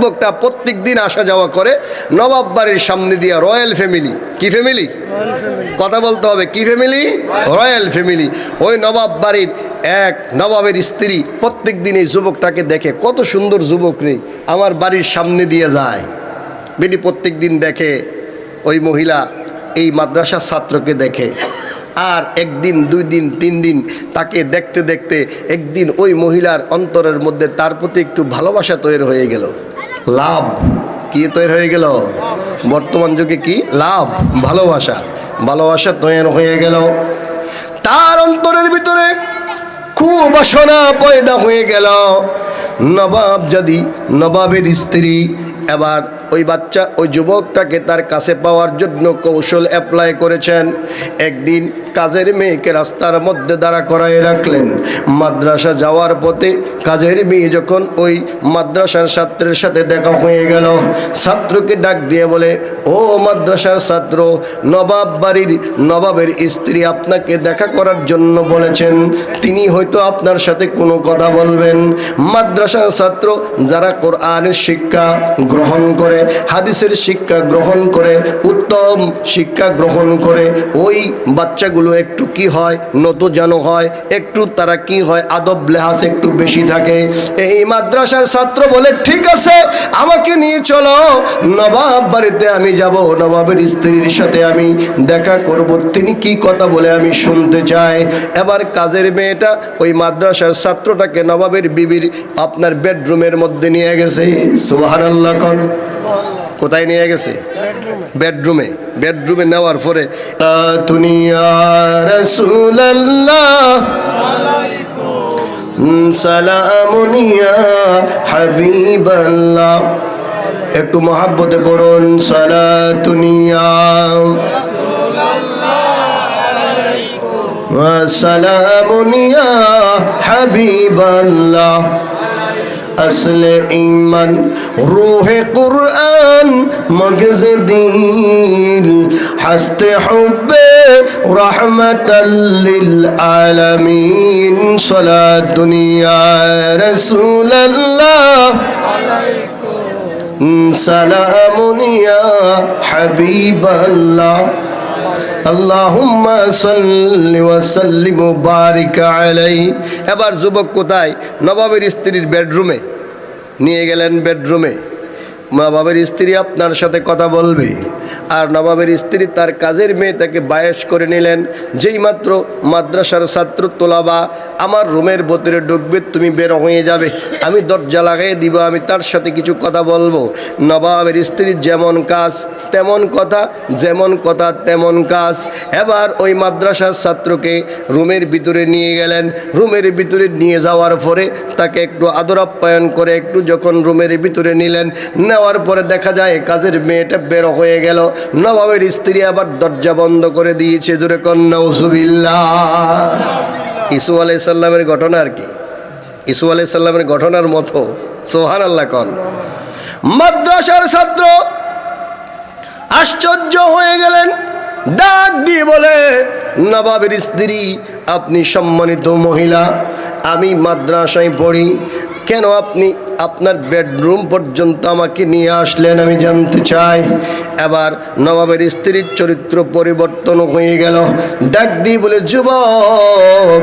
যুবকটা প্রত্যেক দিন আসা যাওয়া করে নবাব বাড়ির সামনে দিয়া। রয়্যাল ফ্যামিলি, কি ফ্যামিলি? কথা বলতে হবে, কি ফ্যামিলি? Royal family. ওই নবাব বাড়ির এক নবাবের স্ত্রী প্রত্যেক দিন এই যুবকটাকে দেখে, কত সুন্দর যুবক রে, আমার বাড়ির সামনে দিয়ে যায়। বেটি প্রত্যেক দিন দেখে ওই মহিলা এই মাদ্রাসার ছাত্রকে দেখে। আর একদিন, 2 দিন, 3 দিন তাকে দেখতে দেখতে একদিন ওই মহিলার অন্তরের মধ্যে তার প্রতি একটু ভালোবাসা তৈরি হয়ে গেল। লাভ কি তৈরি হয়ে গেল? বর্তমান যুগে কি লাভ? ভালোবাসা। ভালোবাসা তৈরি হয়ে গেল। তার অন্তরের ভিতরে খুব বাসনা পয়দা হয়ে গেল। নবাব যদি নবাবের স্ত্রী এবার ওই বাচ্চা ওই যুবকটাকে তার কাছে পাওয়ার জন্য কৌশল অ্যাপ্লাই করেছেন। একদিন কাজের মেয়েকে রাস্তার মধ্যে দাঁড়া করায় রাখলেন। মাদ্রাসা যাওয়ার পথে কাজের মেয়ে যখন ওই মাদ্রাসার ছাত্রের সাথে দেখা হয়ে গেল, ছাত্রকে ডাক দিয়ে বলে, ও মাদ্রাসার ছাত্র, নবাব বাড়ির নবাবের স্ত্রী আপনাকে দেখা করার জন্য বলেছেন, তিনি হয়তো আপনার সাথে কোনো কথা বলবেন। মাদ্রাসার ছাত্র যারা কোরআনের শিক্ষা গ্রহণ করে, হাদিসের শিক্ষা গ্রহণ করে, উত্তম শিক্ষা গ্রহণ করে, ওই বাচ্চাগুলো একটু কি হয়, নতজানো হয়, একটু তারা কি হয়, আদব লেহাজ একটু বেশি থাকে। এই মাদ্রাসার ছাত্র বলে, ঠিক আছে, আমাকে নিয়ে চলো, নবাব বাড়িতে আমি যাব, নবাবের স্ত্রীর সাথে আমি দেখা করব, তিনি কি কথা বলে আমি শুনতে চাই। এবার কাজের মেয়েটা ওই মাদ্রাসার ছাত্রটাকে নবাবের বিবির আপনার বেডরুমের মধ্যে নিয়ে গেছে। সুবহানাল্লাহ কোন? কোথায় নিয়ে গেছে? বেডরুমে। বেডরুমে নেওয়ার পরে দুনিয়া রাসূলুল্লাহ সালামুন ইয়া হাবিবাল্লাহ, একটু মহব্বতে পড়ুন, সালাতুন ইয়া ওয়া সালামুন ইয়া হাবিবাল্লাহ, আসলে ঈমান রূহে কুরআন মগজ দিল, হাসতে হুব্বে রাহমাতাল লিল আলামিন, সালাতুন ইয়া রাসূলুল্লাহ সালামুন ইয়া হাবিবাল্লাহ, আল্লাহুম্মা সাল্লি ওয়া সাল্লিম ওয়া বারিক আলাইহি। এবার যুবক কোথায়? নবাবের স্ত্রীর বেডরুমে নিয়ে গেলেন। বেডরুমে নবাবের স্ত্রী আপনার সাথে কথা বলবে, আর নবাবের স্ত্রী তার কাজের মেয়ে তাকে বায়েশ করে নিলেন। যেই মাত্র মাদ্রাসার ছাত্র তোলাবা আমার রুমের ভিতরে ঢুকবে, তুমি বের হয়ে যাবে, আমি দরজা লাগিয়ে দিব, আমি তার সাথে কিছু কথা বলবো। নবাবের স্ত্রীর যেমন কাজ তেমন কথা, যেমন কথা তেমন কাজ। এবার ওই মাদ্রাসার ছাত্রকে রুমের ভিতরে নিয়ে গেলেন। রুমের ভিতরে নিয়ে যাওয়ার পরে তাকে একটু আদর আপ্যায়ন করে একটু যখন রুমের ভিতরে নিলেন, নেওয়ার পরে দেখা যায় কাজের মেয়েটা বের হয়ে গেল। নবাবের স্ত্রী আবার দরজা বন্ধ করে দিয়েছে। জোরে কন নাউজুবিল্লাহ। ঈসু আলাইহিস সালামের ঘটনা আর কি, ঈসু আলাইহিস সালামের ঘটনার মতো। সুবহানাল্লাহ কোন? মাদ্রাসার ছাত্র আশ্চর্য হয়ে গেলেন, ডাক দিয়ে বলে, নবাবের স্ত্রী, আপনি সম্মানিত মহিলা, আমি মাদ্রাসায় পড়ি, কেন আপনি আপনার বেডরুম পর্যন্ত আমাকে নিয়ে আসলেন, আমি জানতে চাই। এবার নবাবের স্ত্রীর চরিত্র পরিবর্তন হয়ে গেল। ডাক দিয়ে বলে, যুবক,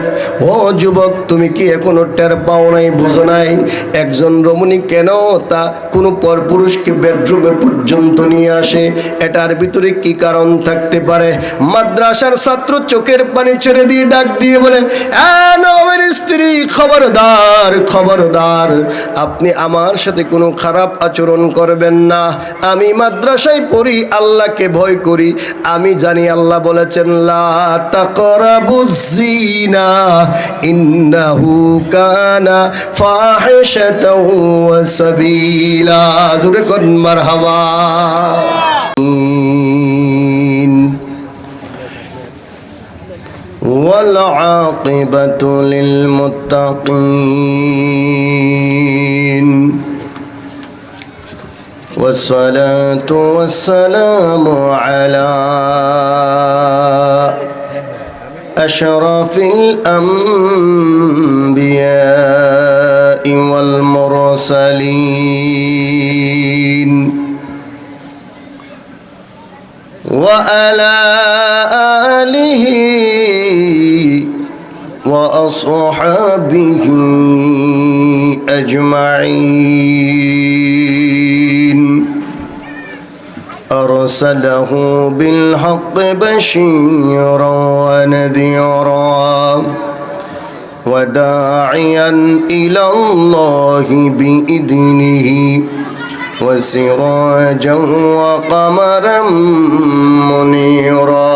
ও যুবক, তুমি কি এখনো টের পাও নাই, বুঝো নাই? একজন রমণী কেন তা কোনো পরপুরুষকে বেডরুমে পর্যন্ত নিয়ে আসে, এটার ভিতরে কি কারণ থাকতে পারে? মাদ্রাসার ছাত্র চোখের পানি ছেড়ে দিয়ে ডাক দিয়ে বলে, নবাবের স্ত্রী, খবরদার, খবরদার, আপনি আমার সাথে কোনো খারাপ আচরণ করবেন না। আমি মাদ্রাসায় পড়ি, আল্লাহকে ভয় করি, আমি জানি আল্লাহ বলেছেন, লা তাকরাবুজ জিনা ইন্নাহু কানা ফাহিশাতাও ওয়া সাবিলা। জোরে কোন মারহাবা। والعاقبة للمتقين والصلاة والسلام على أشرف الأنبياء والمرسلين وعلى آله وأصحابه أجمعين أرسله بالحق بشيرا ونذيرا وداعيا إلى الله بإذنه وسراجا وقمرا منيرا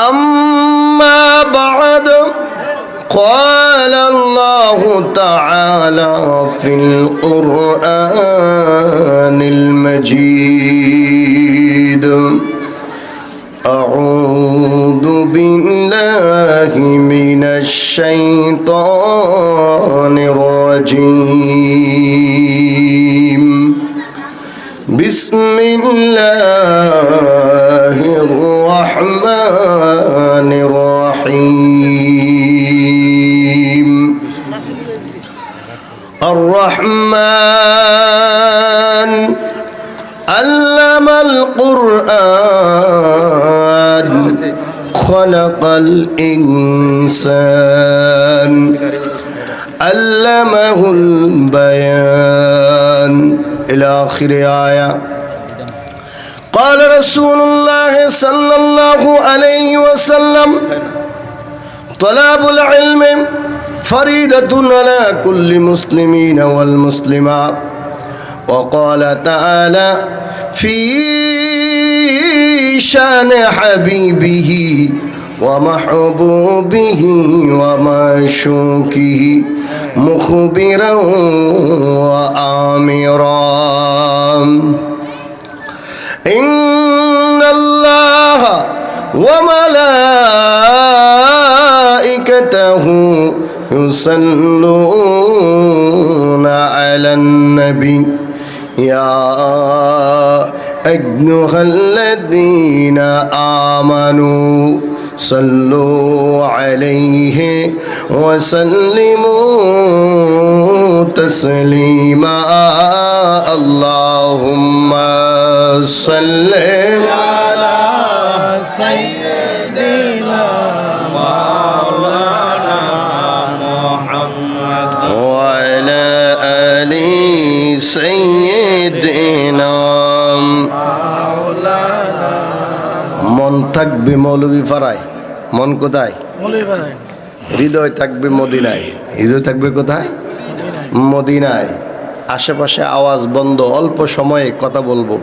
أما بعد قال الله تعالى في القرآن المجيد أعوذ بالله من الشيطان الرجيم بسم الله الرحمن الرحيم الرحمن علم القرآن خلق الإنسان علمه البيان إلى آخر آية. قال رسول الله صلى الله عليه وسلم طلب العلم فريضة على كل مسلمين والمسلمات. وقال تعالى في شان حبيبه ومحبوبه ومعشوقه مخبرا وآمرا إن الله وملائكته يصلون على النبي يا أيها الذين آمنوا صلوا عليه وسلموا تسليما اللهم صل على سيدنا مولانا محمد وعلى آل سيدنا مولانا মন থাকবে মৌলভী পাড়ায় মন কোথায় হৃদয় থাকবে মদিনায় হৃদয় থাকবে কোথায় মদিনায় আশেপাশে আওয়াজ বন্ধ অল্প সময়ে কথা বলবো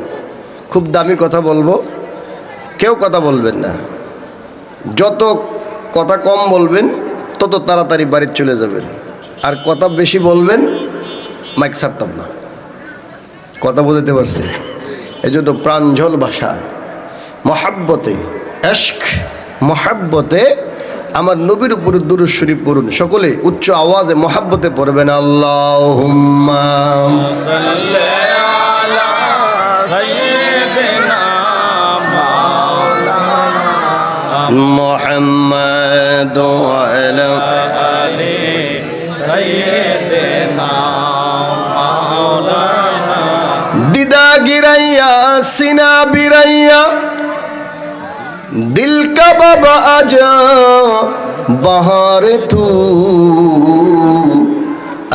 খুব দামি কথা বলবো কেউ কথা বলবেন না যত কথা কম বলবেন তত তাড়াতাড়ি বাড়ি চলে যাবেন আর কথা বেশি বলবেন মাইক ছাড়তাম না কথা বলতে পারছে এজন্য প্রাঞ্জল ভাষা মহাব্বতে ইশক মহাব্বতে আমার নবীর উপরে দুরূদ শরীফ পড়ুন সকলে উচ্চ আওয়াজে মহাব্বতে পড়বেন আল্লাহুম্মা সাল্লি আলা সাইয়্যিদিনা মাওলানা মুহাম্মাদ ওয়া আলা আলি সাইয়্যিদিনা মাওলানা দিদা গিরাইয়া সিনা বিরাইয়া दिल का बाबा आजा बहार तू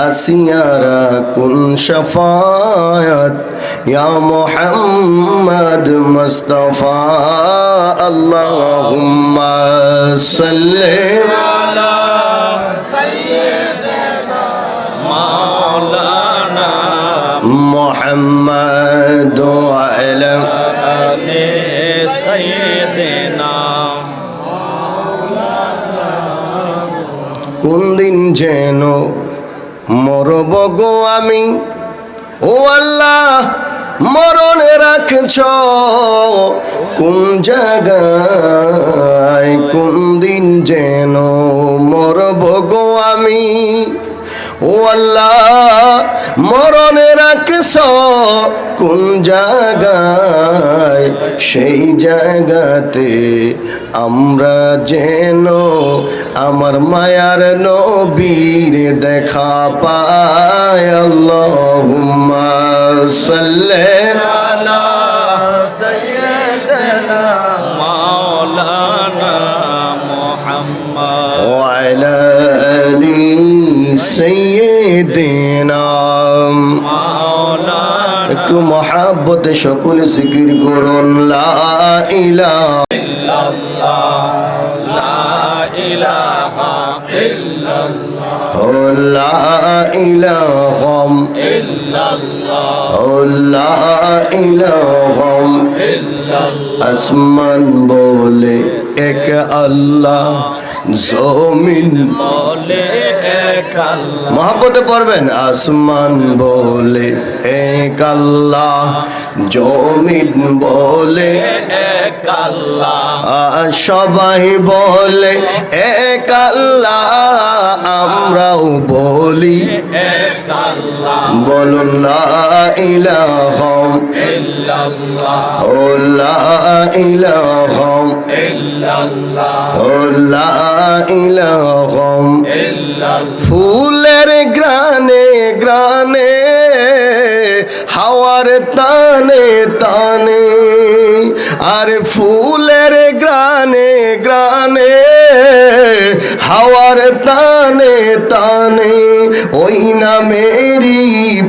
असियारा कुन शफायत या मोहम्मद मुस्तफा अल्लाहुम्मा सल्ले अला सय्यिदिना मौलाना मुहम्मद व अला आलि सय्यिदिना কোন দিন যেন মরব গো আমি ও আল্লাহ মরণে রাখছ কোন জায়গায় কোন দিন যেন মরব গো আমি ও আল্লাহ মরণে রাখছ কোন জায়গায়, সেই জায়গাতে আমরা যেন আমার মায়ার নবীর দেখা পাই। আল্লাহুম্মা সাল্লি আলা সাইয়্যিদিনা মাওলানা মুহাম্মদ ওয়া আলা আলি সাইয়্যিদিনা। মাওলানা একটু মহাব্বতে সকলে জিকির করুন লা ইলাহা ইল্লাল্লাহ লা ইলাহা ইল্লাল্লাহ ও লা ইলাহা ইল্লাল্লাহ ও লা ইলাহা আসমান বলে এক আল্লাহ, জমিন বলে এক আল্লাহ মহাব্বতে পড়বেন। আসমান বলে এক আল্লাহ, জমিন বলে এক আল্লাহ আর সবাই বলে এক আল্লাহ, আমরাও বলি এক আল্লাহ বলুন লা ইলাহা ইল্লাল্লাহ ও লা ইলাহা ইল্লাল্লাহ ও লা ইলাহা। ইল্লাল্লাহ ফুলের গ্রানে গ্রানে, হাওয়ার তানে তানে, আর ফুলের গ্রানে গ্রানে, হাওয়ার তানে তানে, ওই নামেরই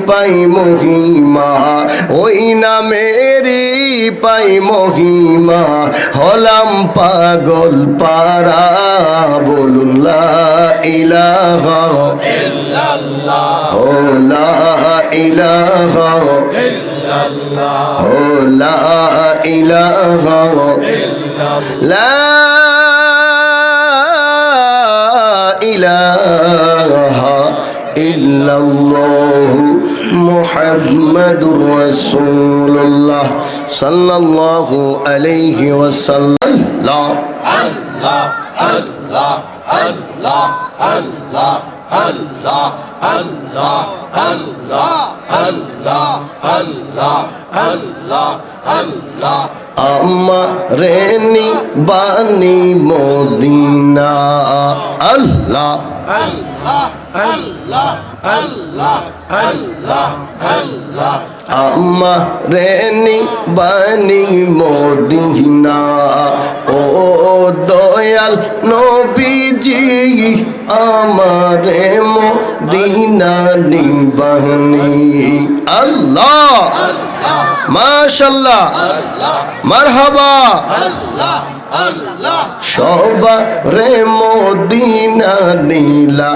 পাই মহিমা, ওই নামেরই পাই মহিমা, হলাম পাগল পারা বলুন লা ইলাহা ইল্লাল্লাহ ও লা ইলাহা ইল্লাল্লাহ ও লা ইলাহা লা ইলাহা ইল্লাল্লাহু মুহাম্মাদুর রাসূলুল্লাহ সাল্লাল্লাহু আলাইহি ওয়াসাল্লাম। আল্লাহ আল্লাহ আল্লাহ আল্লাহ আল্লাহ আল্লাহ আল্লাহ আল্লাহ আল্লাহ আল্লাহ আল্লাহ আমারে নিবানি মদিনা আল্লাহ আল্লাহ আল্লাহ আল্লাহ আল্লাহ আল্লাহ আমারে নিবানি মদিনা ও দয়াল নবীজি আমারে মদিনা নিবানি আল্লাহ মাশাআল্লাহ মারহাবা আল্লাহ আল্লাহ সবারে মদিনা নীলা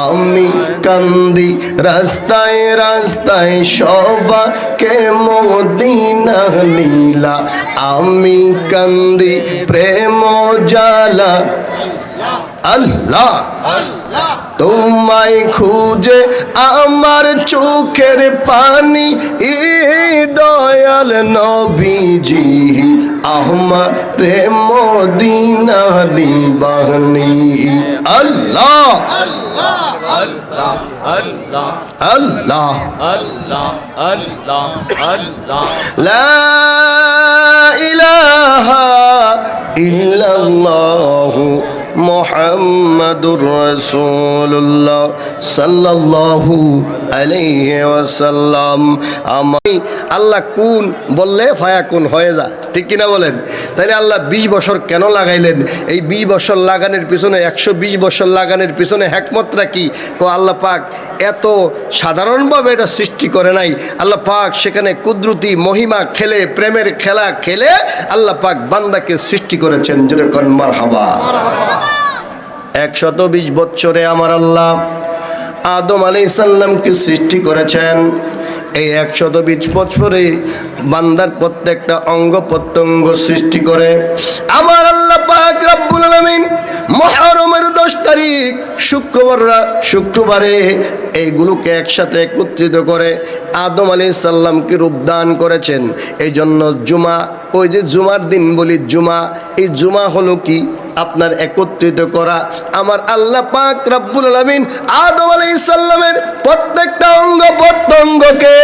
আমি কান্দি রাস্তায় রাস্তায় সবাকে মদিনা নীলা আমি কান্দি প্রেম জালা আল্লাহ তোমায় খুঁজে আমার চোখের পানি ই দয়াল নবীজি আমারে মদিনা নিবানি আল্লাহ আল্লাহ আল্লাহ আল্লাহ আল্লাহ আল্লাহ আল্লাহ আল্লাহ লা ইলাহা ইল্লাল্লাহু মুহাম্মাদুর রাসূলুল্লাহ সাল্লাল্লাহু আলাইহি ওয়াসাল্লাম। আমি আল্লাহ কুন বললে ফায়াকুন হয়ে যা, ঠিক কিনা বলেন? তাহলে আল্লাহ 20 বছর কেন লাগাইলেন? এই 20 বছর লাগানোর পিছনে 120 বছর লাগানোর পিছনে হিকমতটা কি? আল্লাহ পাক এত সাধারণভাবে এটা সৃষ্টি করে নাই। আল্লাহ পাক সেখানে কুদরতি মহিমা খেলে, প্রেমের খেলা খেলে আল্লাহ পাক বান্দাকে সৃষ্টি করেছেন। যেরকম মারহাবা। 120 বছরে আমার আল্লাহ আদম আলাইহিস সালামকে সৃষ্টি করেছেন। এই 120 বছরে বান্দার প্রত্যেকটা অঙ্গ প্রত্যঙ্গ সৃষ্টি করে আমার আল্লাহ পাক রব্বুল আলামিন মুহররমের 10 তারিখ শুক্রবারে এইগুলোকে একসাথে একত্রিত করে আদম আলাইহিস সালামকে রূপদান করেছেন। এই জন্য জুমা, ওই যে জুমার দিন বলি জুমা, এই জুমা হলো কি? আপনার একত্রিত করা। আমার আল্লাহ পাক রব্বুল আলামিন আদম আলাইহিস সালামের প্রত্যেকটা অঙ্গ প্রত্যঙ্গকে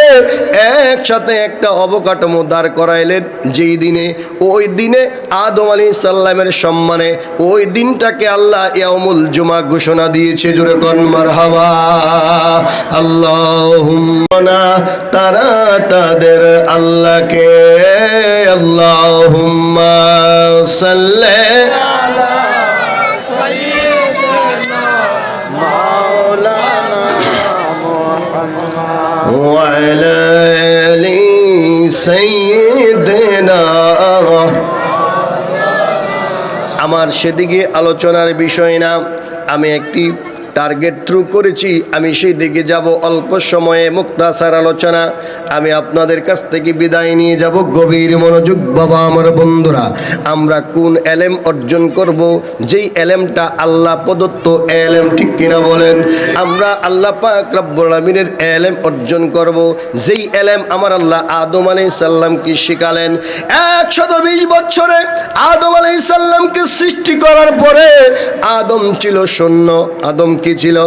একসাথে একটা অবকাঠামো দাঁড় করাইলেন যেই দিনে, ওই দিনে আদম আলাইহিস সালামের সম্মানে ওই দিনটাকে আল্লাহ ইয়াউমুল জুমা ঘোষণা দিয়েছে। জোরে কোন মারহাবা। আল্লাহুম্মা তারা তাদের আল্লাহকে আল্লাহুম্মা সাল্লি আলা সাইয়্যিদিনা মাওলানা মুহাম্মদ ওয়া আলা আলি সাইয়্যিদিনা। আমার সেদিকে আলোচনার বিষয় না, আমি একটি টার্গেট থ্রু করেছি, আমি সেই দিকে যাব। অল্প সময়ে মুক্তাসার আলোচনা। আমি আপনাদের কাছ থেকে বিদায় নিয়ে যাব। গভীর মনোযোগ বাবা আমার বন্ধুরা, আমরা কোন এলেম অর্জন করব? যেই এলেমটা আল্লাহ প্রদত্ত এলেম, ঠিক কিনা বলেন? আমরা আল্লাহ পাক রব্বুল আলামিনের এলেম অর্জন করব, যেই এলেম আমার আল্লাহ আদম আলাইহিস সালামকে শিখালেন। 120 বছরে আদম আলাইহিস সালামকে সৃষ্টি করার পরে আদম ছিল শূন্য। আদম কি ছিল?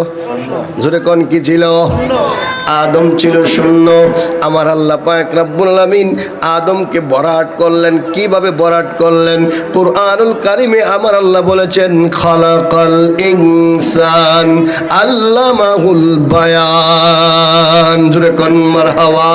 জোরে কোন কি ছিল? আদম ছিল শূন্য। আমার আল্লাহ পাক রব্বুল আলামিন আদমকে বরাট করলেন। কিভাবে বরাট করলেন? কুরআনুল কারীমে আমার আল্লাহ বলেছেন, খালাকাল ইনসান আল্লামাহুল বায়ান। জোরে কোন মারহাবা।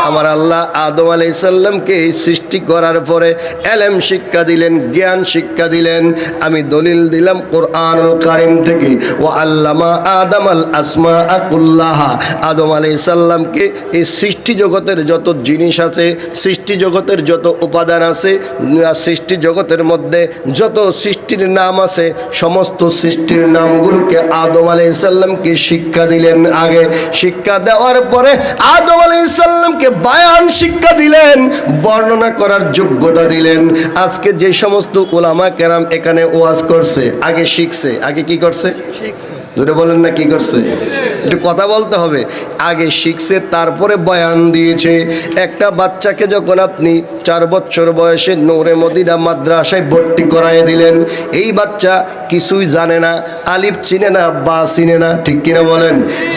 আমার আল্লাহ আদম আলাইহিস সালামকে সৃষ্টি করার পরে এলেম শিক্ষা দিলেন, জ্ঞান শিক্ষা দিলেন। আমি দলিল দিলাম কুরআনুল কারীম থেকে, ওয়া আল্লামা আদামাল আসমাআ কুল্লাহা। আদম আলাইহিস সালামকে এই সৃষ্টি জগতের যত জিনিস আছে, সৃষ্টি জগতের যত উপাদান আছে, সৃষ্টি জগতের মধ্যে যত সৃষ্টির নাম আছে, সমস্ত সৃষ্টির নামগুলোকে আদম আলাইহিস সালামকে শিক্ষা দিলেন। আগে শিক্ষা দেওয়ার পরে আদম আলাইহিস সালামকে বায়ান শিক্ষা দিলেন, বর্ণনা করার যোগ্যতা দিলেন। আজকে যে সমস্ত উলামা কেরাম এখানে ওয়াজ করছে, আগে শিখছে। আগে কি করছে? ধরে বলেন না, কি করছে? একটু কথা বলতে হবে। আগে শিখছে, তারপরে বয়ান দিয়েছে। একটা বাচ্চাকে যখন আপনি 4 বছর বয়সে নূরে মদিনা মাদ্রাসায় ভর্তি করায় দিলেন, এই বাচ্চা কিছুই জানে না, আলিফ চিনে না, বা চিনে না, ঠিক কিনা বলেন?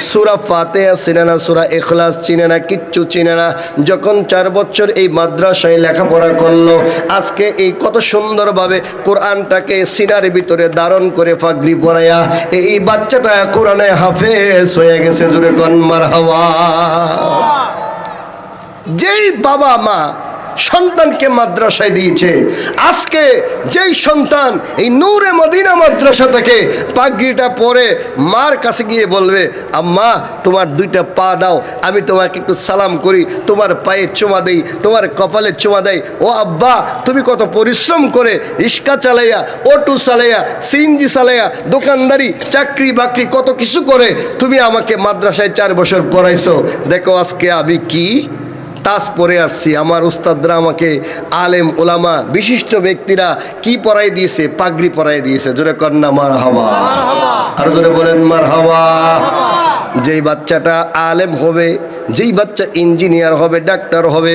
সূরা ফাতিহা চিনে না, সূরা ইখলাস চিনে না, কিচ্ছু চিনে না। যখন 4 বছর এই মাদ্রাসায় লেখাপড়া করলো, আজকে এই কত সুন্দরভাবে কোরআনটাকে সিনার ভিতরে ধারণ করে পাগড়ি পরায়া এই বাচ্চাটা কোরআনে হাফেজ হয়ে গেছে। জোরে কোন মারহাবা। যেই বাবা মা সন্তানকে মাদ্রাসায় দিয়েছে, আজকে যেই সন্তান এই নূরে মদিনা মাদ্রাসা থেকে পাগড়িটা পরে মার কাছে গিয়ে বলবে, আম্মা তোমার 2টা পা দাও, আমি তোমাকে একটু সালাম করি, তোমার পায়ে চুমা দেই, তোমার কপালে চুমা দেই। ও আব্বা, তুমি কত পরিশ্রম করে রিক্সা চালাইয়া, অটো চালাইয়া, সিএনজি চালাইয়া, দোকানদারি, চাকরি বাকরি কত কিছু করে তুমি আমাকে মাদ্রাসায় 4 বছর পড়াইছো। দেখো আজকে আমি কি তাজ পরে আসছি। আমার উস্তাদরা আমাকে, আলেম ওলামা বিশিষ্ট ব্যক্তিরা কি পড়াই দিয়েছে? পাগড়ি পড়াই দিয়েছে। জোরে কন্যা মারহাবা। আর জোরে বলেন মারহাবা। যেই বাচ্চাটা আলেম হবে, যেই বাচ্চা ইঞ্জিনিয়ার হবে, ডাক্তার হবে,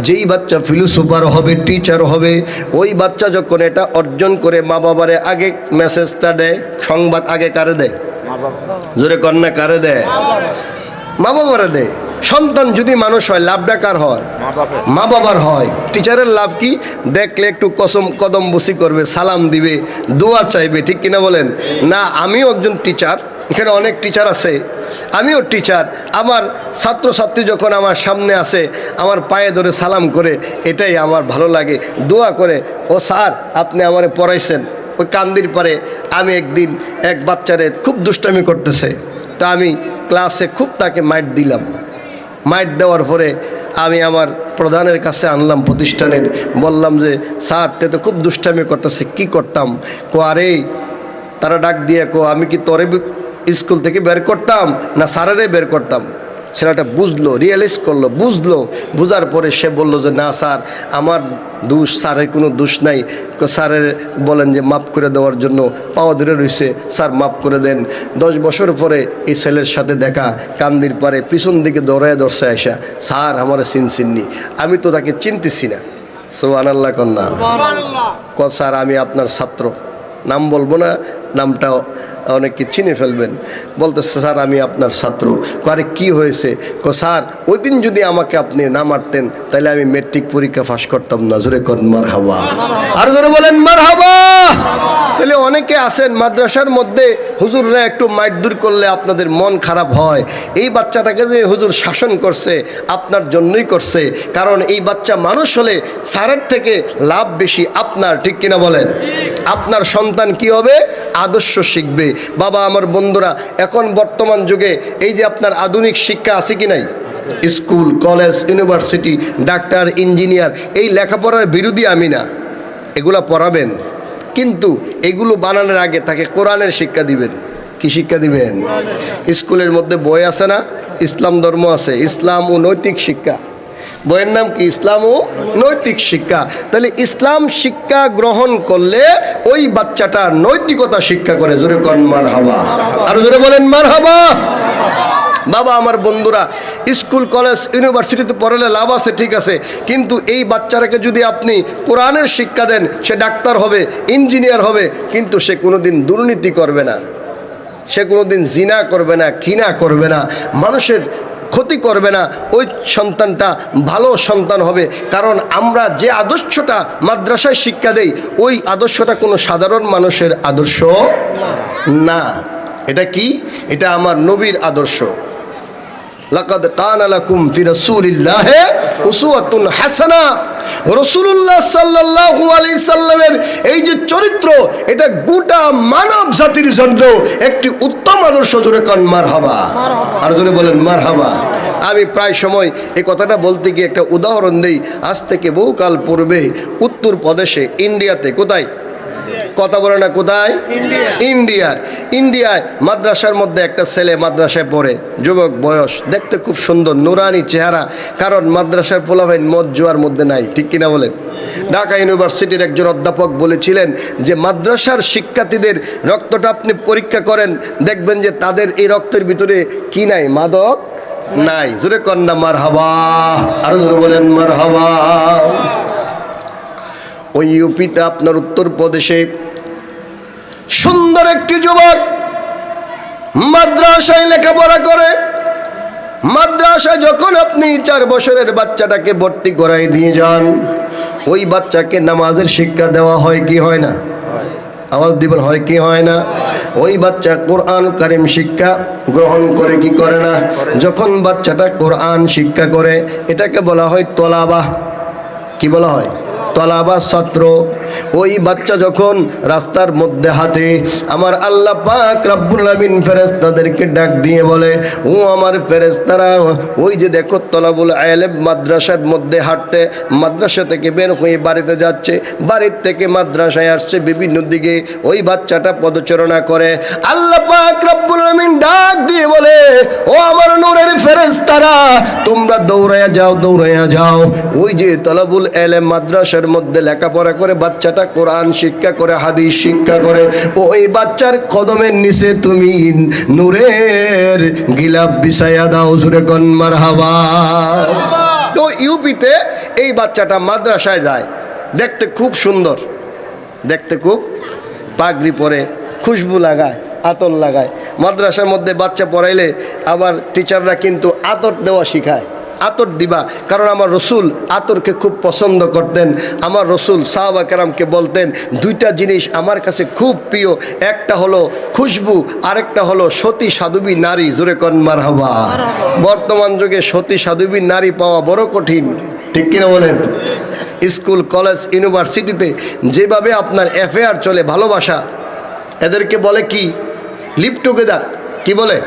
যেই বাচ্চা ফিলোসোফার হবে, টিচার হবে, ওই বাচ্চা যখন এটা অর্জন করে মা বাবারে আগে মেসেজটা দেয়, সংবাদ আগে কারে দেয়? জোরে কন্যা কারে দেয়? মা বাবারে দেয়। সন্তান যদি মানুষ হয়, লাভটা কার হয়? মা বাবার হয়। টিচারের লাভ কি? দেখলে একটু কদম বসি করবে, সালাম দিবে, দোয়া চাইবে, ঠিক কিনা বলেন? না, আমিও একজন টিচার, এখানে অনেক টিচার আছে, আমিও টিচার। আমার ছাত্রছাত্রী যখন আমার সামনে আসে, আমার পায়ে ধরে সালাম করে, এটাই আমার ভালো লাগে। দোয়া করে, ও স্যার আপনি আমারে পড়াইছেন। ওই কান্দির পারে আমি একদিন এক বাচ্চারে খুব দুষ্টামি করতেছে, তো আমি ক্লাসে খুব তাকে মাইট দিলাম। মাইট দেওয়ার পরে আমি আমার প্রধানের কাছে আনলাম, প্রতিষ্ঠানের, বললাম যে স্যার তে তো খুব দুষ্টামি করতেছে, কি করতাম? কো আরে, তারা ডাক দিয়ে কো আমি কি তোরে স্কুল থেকে বের করতাম না স্যারেরে বের করতাম? ছেলেটা বুঝলো, রিয়েলাইজ করলো, বুঝার পরে সে বললো যে না স্যার আমার দোষ, স্যারের কোনো দোষ নাই। স্যারের বলেন যে মাফ করে দেওয়ার জন্য পাওয়া ধরে রয়েছে, স্যার মাফ করে দেন। 10 বছর পরে এই ছেলের সাথে দেখা, কান্দির পারে পিছন দিকে দৌড়ায় দর্শায় আসা, স্যার আমার চিননি, আমি তো তাকে চিনতেছি না। সুবহানাল্লাহ কন্যা। স্যার আমি আপনার ছাত্র, নাম বলবো না, নামটা অনেকে চিনে ফেলবেন। বলতেছে স্যার আমি আপনার ছাত্র। আরে কি হয়েছে? স্যার ওই দিন যদি আমাকে আপনি না মারতেন তাহলে আমি মেট্রিক পরীক্ষা পাস করতাম না। জোরে কর মারহাবা, আর জোরে বলেন মারহাবা। তাহলে অনেকে আছেন মাদ্রাসার মধ্যে হুজুররা একটু মারধর করলে আপনাদের মন খারাপ হয়। এই বাচ্চাটাকে যে হুজুর শাসন করছে আপনার জন্যই করছে, কারণ এই বাচ্চা মানুষ হলে স্যারের থেকে লাভ বেশি আপনার, ঠিক কিনা বলেন? আপনার সন্তান কি হবে? আদর্শ শিখবে। বাবা আমার বন্ধুরা, এখন বর্তমান যুগে এই যে আপনার আধুনিক শিক্ষা আছে কি নাই? School, college, university, doctor, engineer, এই লেখাপড়ার বিরোধী আমি না, এগুলা পড়াবেন, কিন্তু এগুলো বানানোর আগে তাকে কোরআনের শিক্ষা দিবেন। কি শিক্ষা দিবেন? স্কুলের মধ্যে বই আছে না, ইসলাম ধর্ম আছে, ইসলাম ও নৈতিক শিক্ষা। বইয়ের নাম কি? ইসলাম ও নৈতিক শিক্ষা। তাহলে ইসলাম শিক্ষা গ্রহণ করলে ওই বাচ্চাটা নৈতিকতা শিক্ষা করে। জোরে কন মারহাবা, আর জোরে বলেন মারহাবা। বাবা আমার বন্ধুরা, স্কুল, কলেজ, ইউনিভার্সিটিতে পড়ালে লাভ আছে, ঠিক আছে, কিন্তু এই বাচ্চাটাকে যদি আপনি কোরআনের শিক্ষা দেন, সে ডাক্তার হবে, ইঞ্জিনিয়ার হবে, কিন্তু সে কোনোদিন দুর্নীতি করবে না, সে কোনোদিন জিনা করবে না, ঘৃণা করবে না, মানুষের ক্ষতি করবে না। ওই সন্তানটা ভালো সন্তান হবে। কারণ আমরা যে আদর্শটা মাদ্রাসায় শিক্ষা দেই, ওই আদর্শটা কোনো সাধারণ মানুষের আদর্শ না। এটা কি? এটা আমার নবীর আদর্শ। লাকাদ কানা লাকুম ফি রাসূলিল্লাহি উসওয়াতুন হাসানা। রাসূলুল্লাহ সাল্লাল্লাহু আলাইহি সাল্লামের এই যে চরিত্র, এটা গোটা মানব জাতির জন্য একটি উত্তম আদর্শ। জোরে কান মারহাবা, আর জোরে বলেন মারহাবা। আমি প্রায় সময় এই কথাটা বলতে গিয়ে একটা উদাহরণ দেই। আজ থেকে বহুকাল পূর্বে উত্তর প্রদেশে, ইন্ডিয়াতে, কোথায় কথা বলে না, কোথায়? ইন্ডিয়ায় মাদ্রাসার মধ্যে একটা ছেলে মাদ্রাসায় পড়ে, যুবক বয়স, দেখতে খুব সুন্দর, নুরানি চেহারা, কারণ মাদ্রাসার পোলাভাইন মদ জুয়ার মধ্যে নাই, ঠিক কিনা বলেন? ঢাকা ইউনিভার্সিটির একজন অধ্যাপক বলেছিলেন যে মাদ্রাসার শিক্ষার্থীদের রক্তটা আপনি পরীক্ষা করেন, দেখবেন যে তাদের এই রক্তের ভিতরে কি নাই? মাদক নাই। জোরে কন্যা মারহাবা, আর জোরে বলেন মারহাবা। ওই ইউপিতে আপনার উত্তর প্রদেশে সুন্দর একটি যুবক মাদ্রাসায় লেখাপড়া করে। মাদ্রাসায় যখন আপনি 4 বছরের বাচ্চাটাকে ভর্তি করাই দিয়ে যান, ওই বাচ্চাকে নামাজের শিক্ষা দেওয়া হয় কি হয় না? আওয়াজ দিবেন, হয় কি হয় না? ওই বাচ্চা কোরআন কারীম শিক্ষা গ্রহণ করে কি করে না? যখন বাচ্চাটা কোরআন শিক্ষা করে, এটাকে বলা হয় তলাবা। কি বলা হয়? তলাবা, ছাত্র। ওই বাচ্চা যখন রাস্তার মধ্যে হাঁটে, আমার আল্লাহ পাক রব্বুল আলামিন ফেরেশতাদেরকে ডাক দিয়ে বলে, ও আমার ফেরেশতারা, ওই যে দেখো তলাবুল ইলম মাদ্রাসার মধ্যে হাঁটতে, মাদ্রাসা থেকে বের হয়ে বাড়িতে যাচ্ছে, বাড়ির থেকে মাদ্রাসায় আসছে, বিভিন্ন দিকে ওই বাচ্চাটা পদচারণা করে। আল্লাহ পাক রব্বুল আলামিন ডাক দিয়ে বলে, ও আমার নূরের ফেরেশতারা, তোমরা দৌড়ায়া যাও, দৌড়ায়া যাও। ওই যে তলাবুল ইলম মাদ্রাসার মধ্যে লেখাপড়া করে বাচ্চাটা কোরআন শিক্ষা করে, হাদিস শিক্ষা করে, ওই বাচ্চার কদমের নিচে তুমি নূরের গিলাফ বিছায়া দাও। জোরে কোন মারহাবা। তো ইউপিতে এই বাচ্চাটা মাদ্রাসায় যায়, দেখতে খুব সুন্দর, দেখতে খুব, পাগড়ি পরে, খুশবু লাগায়, আতর লাগায়। মাদ্রাসার মধ্যে বাচ্চা পড়াইলে আবার টিচাররা কিন্তু আতর দেওয়া শিখায়। আতর দিবা, কারণ আমার রসুল আতরকে খুব পছন্দ করতেন। আমার রসুল সাহাবা কেরামকে বলতেন, 2টা জিনিস আমার কাছে খুব প্রিয়, একটা হলো খুশবু, আরেকটা হলো সতী সাধবী নারী। জোরে কন মারহাবা। বর্তমান যুগে সতী সাধবী নারী পাওয়া বড় কঠিন, ঠিক কিনা বলেন? স্কুল, কলেজ, ইউনিভার্সিটিতে যেভাবে আপনার অ্যাফেয়ার চলে, ভালোবাসা, এদেরকে বলে কি? Live together. কি বলে?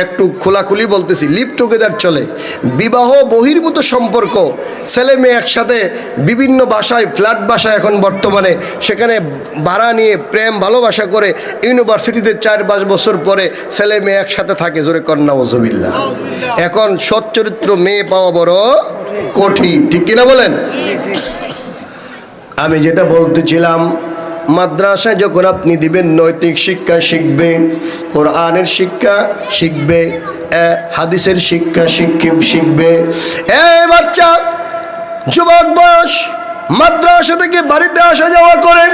একটু খোলাখুলি বলতেছি, লিভ টুগেদার চলে। বিবাহ বহির্ভূত সম্পর্ক, ছেলে মেয়ে একসাথে বিভিন্ন বাসায়, ফ্ল্যাট বাসায় এখন বর্তমানে, সেখানে ভাড়া নিয়ে প্রেম ভালোবাসা করে ইউনিভার্সিটিতে 4-5 বছর পরে ছেলে মেয়ে একসাথে থাকে। জোরে কন্যা ওজবিল্লাহ। এখন সৎ চরিত্র মেয়ে পাওয়া বড় কঠিন, ঠিক কিনা বলেন? আমি যেটা বলতেছিলাম, মাদ্রাসায় যখন আপনি দিবেন, নৈতিক শিক্ষা শিখবে, কোরআনের শিক্ষা শিখবে, হাদিসের শিক্ষা শিখবে। এই বাচ্চা যুবক বয়স, মাদ্রাসা থেকে বাড়িতে আসা যাওয়া করে,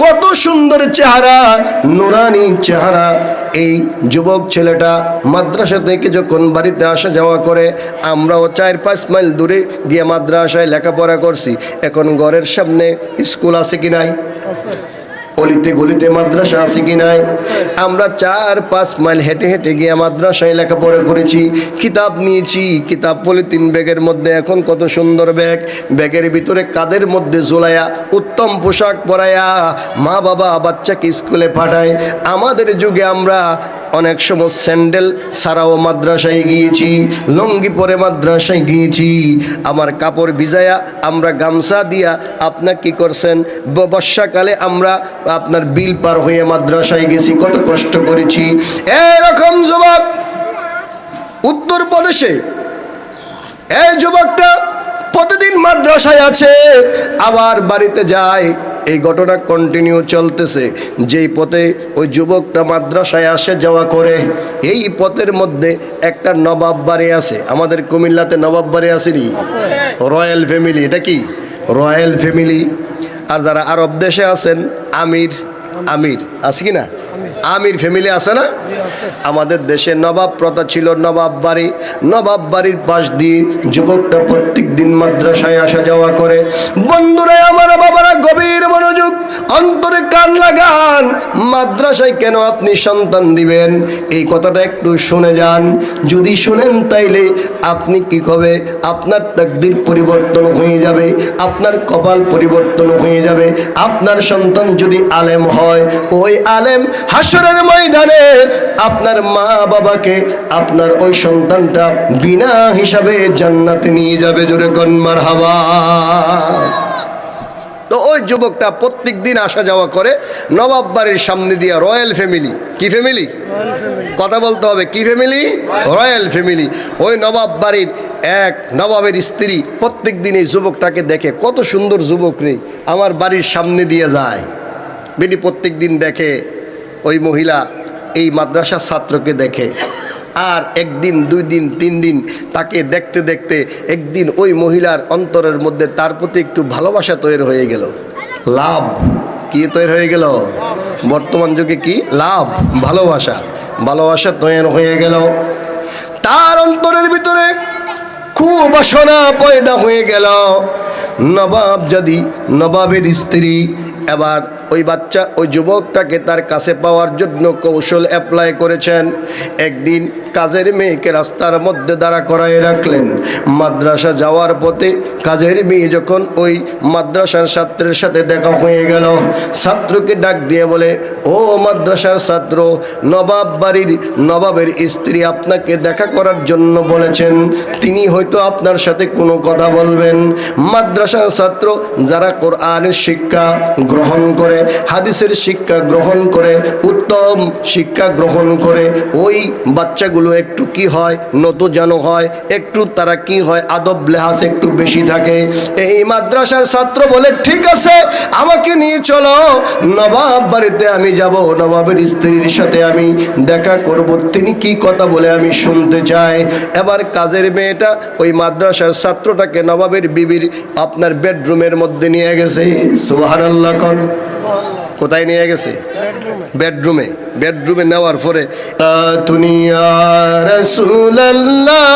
কত সুন্দর চেহারা, নুরানি চেহারা। এই যুবক ছেলেটা মাদ্রাসা থেকে যখন বাড়িতে আসা যাওয়া করে, আমরাও 4-5 মাইল দূরে গিয়ে মাদ্রাসায় লেখাপড়া করছি। এখন ঘরের সামনে স্কুল আছে কি নাই? অলিতে গলিতে মাদ্রাসা আছে কি নাই? আমরা 4-5 মাইল হেঁটে হেঁটে গিয়ে মাদ্রাসায় লেখাপড়া করেছি, কিতাব নিয়েছি। কিতাব পলিথিন ব্যাগের মধ্যে, এখন কত সুন্দর ব্যাগ, ব্যাগের ভিতরে কাদের মধ্যে ঝোলায়া, উত্তম পোশাক পরায়া মা বাবা বাচ্চাকে স্কুলে পাঠায়। আমাদের যুগে আমরা অনেক সময় স্যান্ডেল ছাড়াও মাদ্রাসায় গিয়েছি, লুঙ্গি পরে মাদ্রাসায় গিয়েছি। আমার কাপড় ভিজায়া আমরা গামছা দিয়া আপনার কি করছেন, বর্ষাকালে আমরা আপনার বিল পার হয়ে মাদ্রাসায় গেছি, কত কষ্ট করেছি। এরকম যুবক উত্তরপ্রদেশে, এই যুবকটা প্রতিদিন মাদ্রাসায় আছে, আবার বাড়িতে যায়। এই ঘটনা কন্টিনিউ চলতেছে। যেই পথে ওই যুবকটা মাদ্রাসায় আসে যাওয়া করে, এই পথের মধ্যে একটা নবাব বাড়ি আছে। আমাদের কুমিল্লাতে নবাব বাড়ি আসেনি? Royal family. এটা কি রয়্যাল ফ্যামিলি? আর যারা আরব দেশে আছেন, আমির আমির আছে কি না? আমির ফ্যামিলি আছে না? আমাদের দেশে নবাব প্রথা ছিল, নবাব বাড়ি। নবাব বাড়ির পাশ দিয়ে যুবকটা প্রত্যেক দিন মাদ্রাসায় আসা যাওয়া করে। বন্ধুরা আমার, বাবারা, গভীর মনোযোগ, অন্তরে কান লাগান। মাদ্রাসায় কেন আপনি সন্তান দিবেন, এই কথাটা একটু শুনে যান। যদি শুনেন তাইলে আপনি কি হবে, আপনার তাকদীর পরিবর্তন হয়ে যাবে, আপনার কপাল পরিবর্তন হয়ে যাবে। আপনার সন্তান যদি আলেম হয়, ওই আলেম হাসরের ময়দানে আপনার মা বাবাকে, আপনার ওই সন্তানটা বিনা হিসাবে জান্নাতে নিয়ে যাবে। জোরে কোন মারহাবা। তো ওই যুবকটা প্রত্যেক দিন আসা যাওয়া করে নবাব বাড়ির সামনে দিয়া। Royal family. কি ফ্যামিলি? কথা বলতে হবে, কি ফ্যামিলি? Royal family. ওই নবাব বাড়ির এক নবাবের স্ত্রী প্রত্যেক দিন এই যুবকটাকে দেখে, কত সুন্দর যুবক রে, আমার বাড়ির সামনে দিয়ে যায়। বেটি প্রত্যেক দিন দেখে, ওই মহিলা এই মাদ্রাসার ছাত্রকে দেখে। আর একদিন, 2 দিন, 3 দিন তাকে দেখতে দেখতে একদিন ওই মহিলার অন্তরের মধ্যে তার প্রতি একটু ভালোবাসা তৈরি হয়ে গেল। লাভ কি তৈরি হয়ে গেল? বর্তমান যুগে কি লাভ? ভালোবাসা। ভালোবাসা তৈরি হয়ে গেল। তার অন্তরের ভিতরে খুব বাসনা পয়দা হয়ে গেল। নবাব যদি, নবাবের স্ত্রী এবার ওই বাচ্চা, ওই যুবকটাকে তার কাছে পাওয়ার জন্য কৌশল অ্যাপ্লাই করেছেন। একদিন কাজের মেয়েকে রাস্তার মধ্যে দাঁড়া করায় রাখলেন। মাদ্রাসা যাওয়ার পথে কাজের মেয়ে যখন ওই মাদ্রাসার ছাত্রের সাথে দেখা হয়ে গেল, ছাত্রকে ডাক দিয়ে বলে, ও মাদ্রাসার ছাত্র, নবাব বাড়ির নবাবের স্ত্রী আপনাকে দেখা করার জন্য বলেছেন, তিনি হয়তো আপনার সাথে কোনো কথা বলবেন। মাদ্রাসার ছাত্র যারা কোরআনের শিক্ষা গ্রহণ করে, হাদিসের শিক্ষা গ্রহণ করে, উত্তম শিক্ষা গ্রহণ করে, ওই বাচ্চাগুলো একটু কি হয়, নতজানো হয়, একটু তারা কি হয়, আদব লেহাজ একটু বেশি থাকে। এই মাদ্রাসার ছাত্র বলে, ঠিক আছে, আমাকে নিয়ে চলো, নবাব বাড়িতে আমি যাব, নবাবের স্ত্রীর সাথে আমি দেখা করব, তিনি কি কথা বলে আমি শুনতে চাই। এবার কাজের মেয়েটা ওই মাদ্রাসার ছাত্রটাকে নবাবের বিবির আপনার বেডরুমের মধ্যে নিয়ে গেছে। সুবহানাল্লাহ। কোন কোথায় নিয়ে গেছে? বেডরুমে। বেডরুমে নেওয়ার পরে, দুনিয়া রাসূলুল্লাহ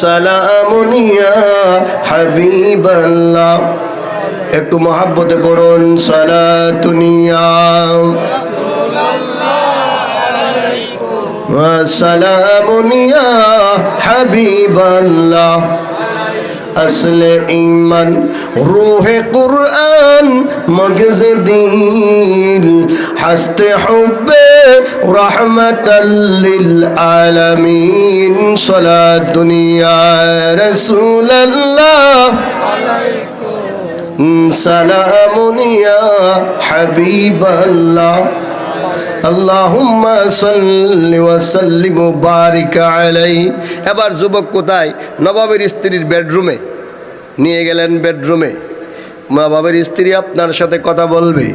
সালামুন ইয়া হাবিবাল্লাহ। একটু মহব্বতে পড়ুন, সালাতুন ইয়া ওয়া সালামুন ইয়া হাবিবাল্লাহ। আসল ঈমান রূহে কুরআন মগজ দিল হাসতে হুব্বে রাহমাতাল লিল আলামিন। সালাতুন ইয়া রাসূলুল্লাহ সালামুন ইয়া হাবিবাল্লাহ। আল্লাহুম্মা সাল্লি ওয়া সাল্লিম ওয়া বারিক আলাইহি। এবার যুবক কোথায়? নবাবের স্ত্রীর বেডরুমে নিয়ে গেলেন। বেডরুমে নবাবের স্ত্রী আপনার সাথে কথা বলবে,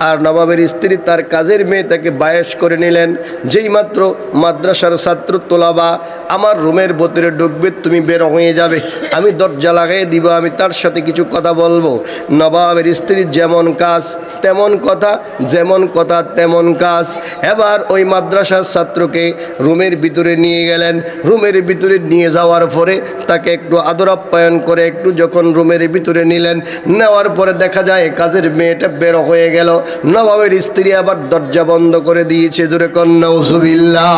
আর নবাবের স্ত্রী তার কাজের মেয়ে তাকে বায়েশ করে নিলেন। যেই মাত্র মাদ্রাসার ছাত্র তোলাবা আমার রুমের ভিতরে ঢুকবে, তুমি বের হয়ে যাবে, আমি দরজা লাগিয়ে দিব, আমি তার সাথে কিছু কথা বলবো। নবাবের স্ত্রীর যেমন কাজ তেমন কথা, যেমন কথা তেমন কাজ। এবার ওই মাদ্রাসার ছাত্রকে রুমের ভিতরে নিয়ে গেলেন। রুমের ভিতরে নিয়ে যাওয়ার পরে তাকে একটু আদর আপ্যায়ন করে একটু যখন রুমের ভিতরে নিলেন, নেওয়ার পরে দেখা যায় কাজের মেয়েটা বের হয়ে গেল। নবাবের স্ত্রী আবার দরজা বন্ধ করে দিয়েছে। জোরে কন্যা নাউজুবিল্লাহ।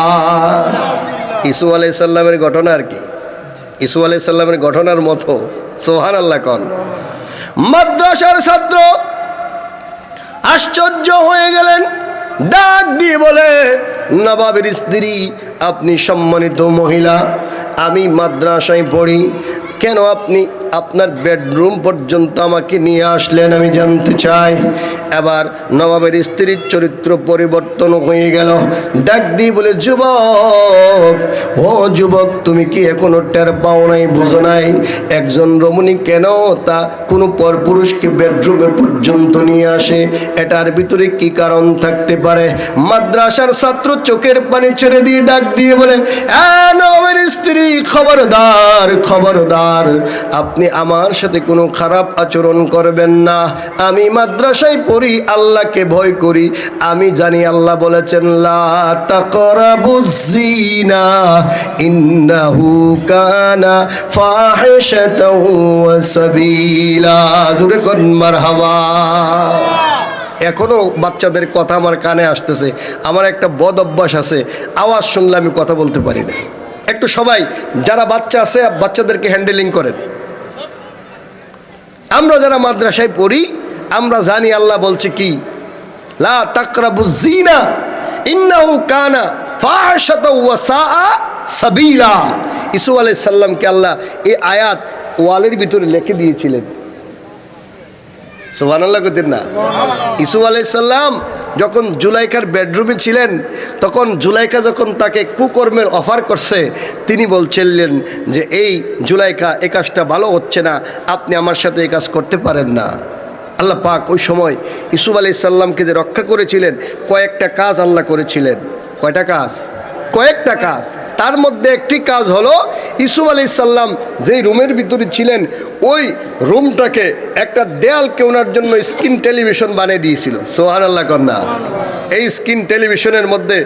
ইসু আলাইহিস সালামের ঘটনা আর কি, ইসু আলাইহিস সালামের ঘটনার মতো। সুবহানাল্লাহ কন। মাদ্রাসার ছাত্র আশ্চর্য হয়ে গেলেন, ডাক দিয়ে বলে, নবাবের স্ত্রী আপনি সম্মানিত মহিলা, আমি মাদ্রাসায় পড়ি, কেন আপনি আপনার বেডরুম পর্যন্ত আমাকে নিয়ে আসলেন আমি জানতে চাই। এবার নবাবের স্ত্রীর চরিত্র পরিবর্তন হয়ে গেল। ডাক দিয়ে বলে, যুবক, ও যুবক, তুমি কি এখনো টের পাও নাই, বুঝো নাই? একজন রমণী কেন তা কোনো পরপুরুষকে বেডরুমে পর্যন্ত নিয়ে আসে, এটার ভিতরে কি কারণ থাকতে পারে? মাদ্রাসার ছাত্র চোখের পানি ছেড়ে দিয়ে ডাক দিয়ে বলে, নবাবের স্ত্রী, খবরদার, খবরদার, আপনি আমার সাথে কোনো খারাপ আচরণ করবেন না। আমি মাদ্রাসায় পড়ি, আল্লাহকে ভয় করি, আমি জানি আল্লাহ বলেছেন লা তাকরাবুজ জিনা ইন্নাহু কানা ফাহিশাতাও ওয়া সাবিলা। জোরে কোন মারহাবা। এখনো বাচ্চাদের কথা আমার কানে আসতেছে। আমার একটা বদ অভ্যাস আছে, আওয়াজ শুনলে আমি কথা বলতে পারি না। একটু সবাই যারা বাচ্চা আছে বাচ্চাদেরকে হ্যান্ডেলিং করেন। আমরা যারা মাদ্রাসায় পড়ি আমরা জানি আল্লাহ বলছে কি, লা তাকরাবুজ জিনা ইন্নাহু কানা ফাহিশাতাও ওয়া সাআ সাবিলা। ইসু আলাইহিস সালামকে আল্লাহ এই আয়াত ওয়ালের ভিতরে লিখে দিয়েছিলেন। সুবহানাল্লাহ কইতেন না? ইসু আলাইহিস সালাম যখন জুলাইখার বেডরুমে ছিলেন, তখন জুলাইখা যখন তাকে কুকর্মের অফার করছে, তিনি বলছিলেন যে এই জুলাইখা, এই কাজটা ভালো হচ্ছে না, আপনি আমার সাথে এই কাজ করতে পারেন না। আল্লাহ পাক ওই সময় ইসুফ আলাইহিস সালামকে যে রক্ষা করেছিলেন, কয়েকটা কাজ আল্লাহ করেছিলেন। কয়টা কাজ? কয়েকটা কাজ। তার মধ্যে একটি কাজ হলো ইসুফ আলাইহিস সালাম যেই রুমের ভিতরে ছিলেন, ওই রুমটাকে একটা দেয়ালকে ওনার জন্য স্ক্রিন টেলিভিশন বানিয়ে দিয়েছিল। সুবহানাল্লাহ কন্যা। এই স্ক্রিন টেলিভিশনের মধ্যে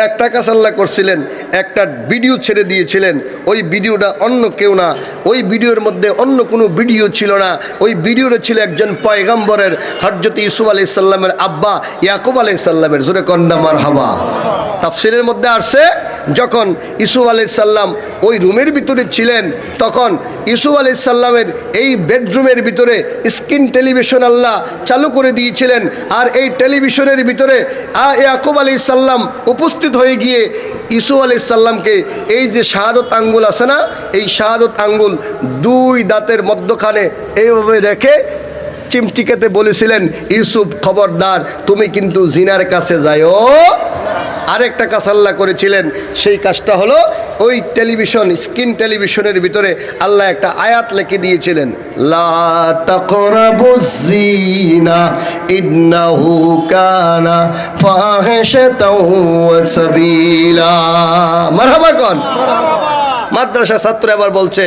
একটা কাজ আল্লাহ করছিলেন, একটা ভিডিও ছেড়ে দিয়েছিলেন। ওই ভিডিওটা অন্য কেউ না, ওই ভিডিওর মধ্যে অন্য কোনো ভিডিও ছিল না। ওই ভিডিওটা ছিল একজন পয়গম্বরের, হযরত ইউসুফ আলাইহিস সালামের আব্বা ইয়াকুব আলাইহিস সালামের। জোরে কন্যা মারহাবা। তাফসীরের মধ্যে আসছে, যখন ইউসুফ আলাইহিস সালাম ওই রুমের ভিতরে ছিলেন, তখন ইউসুফ আলাইহিস সালামের এই বেডরুমের ভিতরে স্ক্রিন টেলিভিশন আল্লাহ চালু করে দিয়েছিলেন। আর এই টেলিভিশনের ভিতরে ইয়াকুব আলাইহিস সালাম উপস্থিত হয়ে গিয়ে ইউসুফ আলাইহিস সালামকে এই যে শাহাদত আঙ্গুল আছে না, এই শাহাদত আঙ্গুল দুই দাঁতের মধ্যখানে এইভাবে রেখে চিমটিকাতে বলেছিলেন, ইউসুফ খবরদার, তুমি কিন্তু জিনার কাছে যাইও। আরেকটা কাজ আল্লাহ করেছিলেন, সেই কাজটা হলো ওই টেলিভিশন, স্ক্রিন টেলিভিশনের ভিতরে আল্লাহ একটা আয়াত লিখে দিয়েছিলেন, লা তাকরাবুজ জিনা ইন্নাহু কানা ফাহিশাতাও ওয়া সাবিলা। মারহাবা কোন। মাদ্রাসা ছাত্র এবার বলছে,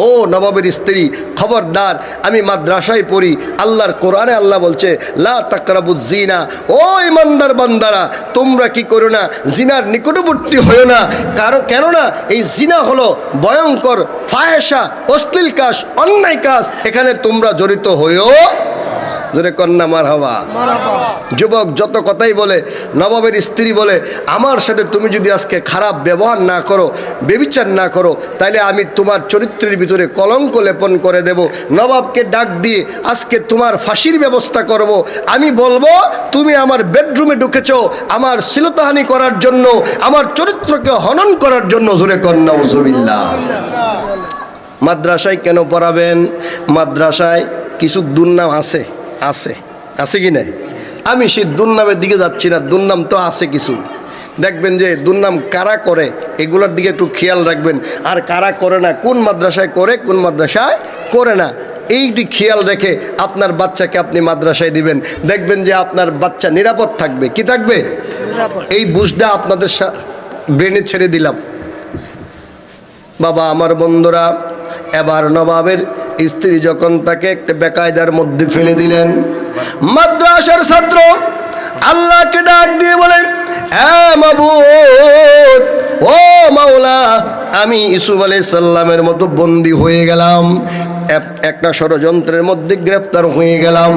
ও নবাবের স্ত্রী, খবরদার, আমি মাদ্রাসায় পড়ি, আল্লাহর কোরআনে আল্লাহ বলছে লা তাকরাবুজ জিনা, ও ইমানদার বান্দারা, তোমরা কি করো না, জিনার নিকটবর্তী হয়েও না। কেননা এই জিনা হলো ভয়ঙ্কর ফাহেশা, অশ্লীল কাজ, অন্যায় কাজ, এখানে তোমরা জড়িত হয়েও। জোরে কন্যা মারহাবা। যুবক যত কথাই বলে, নবাবের স্ত্রী বলে, আমার সাথে তুমি যদি আজকে খারাপ ব্যবহার না করো, বেবিচার না করো, তাহলে আমি তোমার চরিত্রের ভিতরে কলঙ্ক লেপন করে দেব। নবাবকে ডাক দিয়ে আজকে তোমার ফাঁসির ব্যবস্থা করব। আমি বলবো তুমি আমার বেডরুমে ঢুকেছো আমার শ্লীলতাহানি করার জন্য, আমার চরিত্রকে হনন করার জন্য। জোরে কন্যা নাউজুবিল্লাহ। মাদ্রাসায় কেন পড়াবেন? মাদ্রাসায় কিছু দুর্নাম আছে, আছে আছে কি না? আমি সেই দুর্নামের দিকে যাচ্ছি না, দুর্নাম তো আছে কিছু। দেখবেন যে দুর্নাম কারা করে এগুলোর দিকে একটু খেয়াল রাখবেন, আর কারা করে না, কোন মাদ্রাসায় করে কোন মাদ্রাসায় করে না, এইটি খেয়াল রেখে আপনার বাচ্চাকে আপনি মাদ্রাসায় দিবেন। দেখবেন যে আপনার বাচ্চা নিরাপদ থাকবে। কি থাকবে? এই বুঝটা আপনাদের ব্রেনে ছেড়ে দিলাম। বাবা আমার বন্ধুরা, এবার নবাবের স্ত্রী যখন তাকে একটা বেকায়দার মধ্যে ফেলে দিলেন, মাদ্রাসার ছাত্র আল্লাহকে ডাক দিয়ে বলে, মাবুদ, ও মাওলা, আমি ইউসুফ আলাইহিস সালামের মতো বন্দী হয়ে গেলাম, একটা ষড়যন্ত্রের মধ্যে গ্রেফতার হয়ে গেলাম।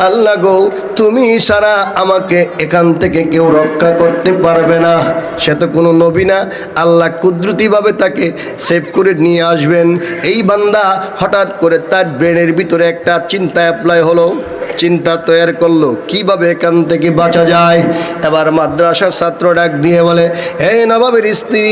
আল্লাহ গো, তুমি ছাড়া আমাকে এখান থেকে কেউ রক্ষা করতে পারবে না। সে তো কোনো নবী না, আল্লাহ কুদরতিভাবে তাকে সেভ করে নিয়ে আসবেন। এই বান্দা হঠাৎ করে তার ব্রেনের ভিতরে একটা চিন্তা অ্যাপ্লাই হলো, চিন্তা তৈরি করলো কিভাবে এখান থেকে বাঁচা যায়। এবার মাদ্রাসার ছাত্র ডাক দিয়ে বলে, হে নবাবের স্ত্রী,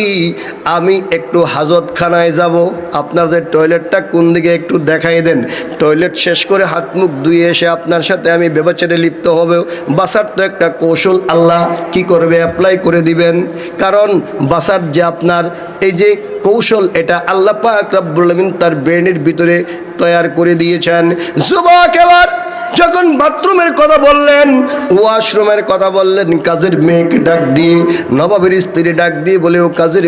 আমি একটু হাজতখানায় যাব, আপনাদের টয়লেটটা কোন দিকে একটু দেখাই দেন। টয়লেট শেষ করে হাত মুখ ধুয়ে এসে আপনার সাথে আমি ব্যভিচারে লিপ্ত হবে। বাসার তো একটা কৌশল আল্লাহ কি করবে, অ্যাপ্লাই করে দিবেন। কারণ বাসার যে আপনার এই যে কৌশল, এটা আল্লাহ পাক রব্বুল আলামিন তার ব্রেনের ভিতরে তৈরি করে দিয়েছেন। যুবক এবার যখন বাথরুমের কথা বললেন, ওয়াশরুমের কথা বললেন, কাজের মেয়েকে ডাক দিয়ে, নবাবের স্ত্রী ডাক দিয়ে বলে, ও কাজের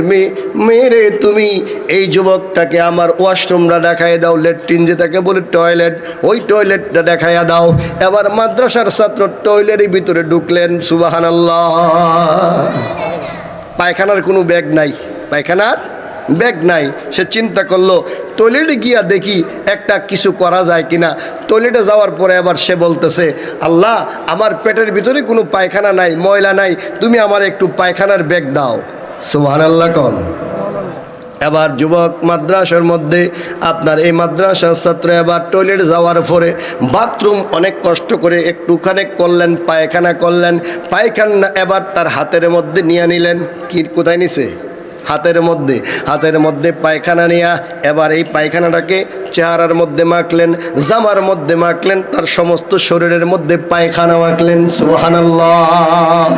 মেয়ে, তুমি এই যুবকটাকে আমার ওয়াশরুমটা দেখায় দাও, ল্যাট্রিন যেটাকে বলে টয়লেট, ওই টয়লেটটা দেখাইয়া দাও। এবার মাদ্রাসার ছাত্র টয়লেটের ভিতরে ঢুকলেন, সুবহানাল্লাহ। পায়খানার কোনো ব্যাগ নাই, পায়খানার ব্যাগ নাই। সে চিন্তা করলো টয়লেটে গিয়া দেখি একটা কিছু করা যায় কিনা। টয়লেটে যাওয়ার পরে আবার সে বলতেছে, আল্লাহ, আমার পেটের ভিতরে কোনো পায়খানা নাই, ময়লা নাই, তুমি আমার একটু পায়খানার ব্যাগ দাও। সুবহানাল্লাহ কোন। এবার যুবক মাদ্রাসার মধ্যে আপনার এই মাদ্রাসার ছাত্র এবার টয়লেট যাওয়ার পরে বাথরুম অনেক কষ্ট করে একটুখানে করলেন, পায়খানা করলেন, পায়খানা এবার তার হাতের মধ্যে নিয়ে নিলেন। কি কোথায় নিছে? হাতের মধ্যে পায়খানা নিয়া এবার এই পায়খানাটাকে চেহারার মধ্যে মাখলেন, জামার মধ্যে মাখলেন, তার সমস্ত শরীরের মধ্যে পায়খানা মাখলেন। সুবহানাল্লাহ।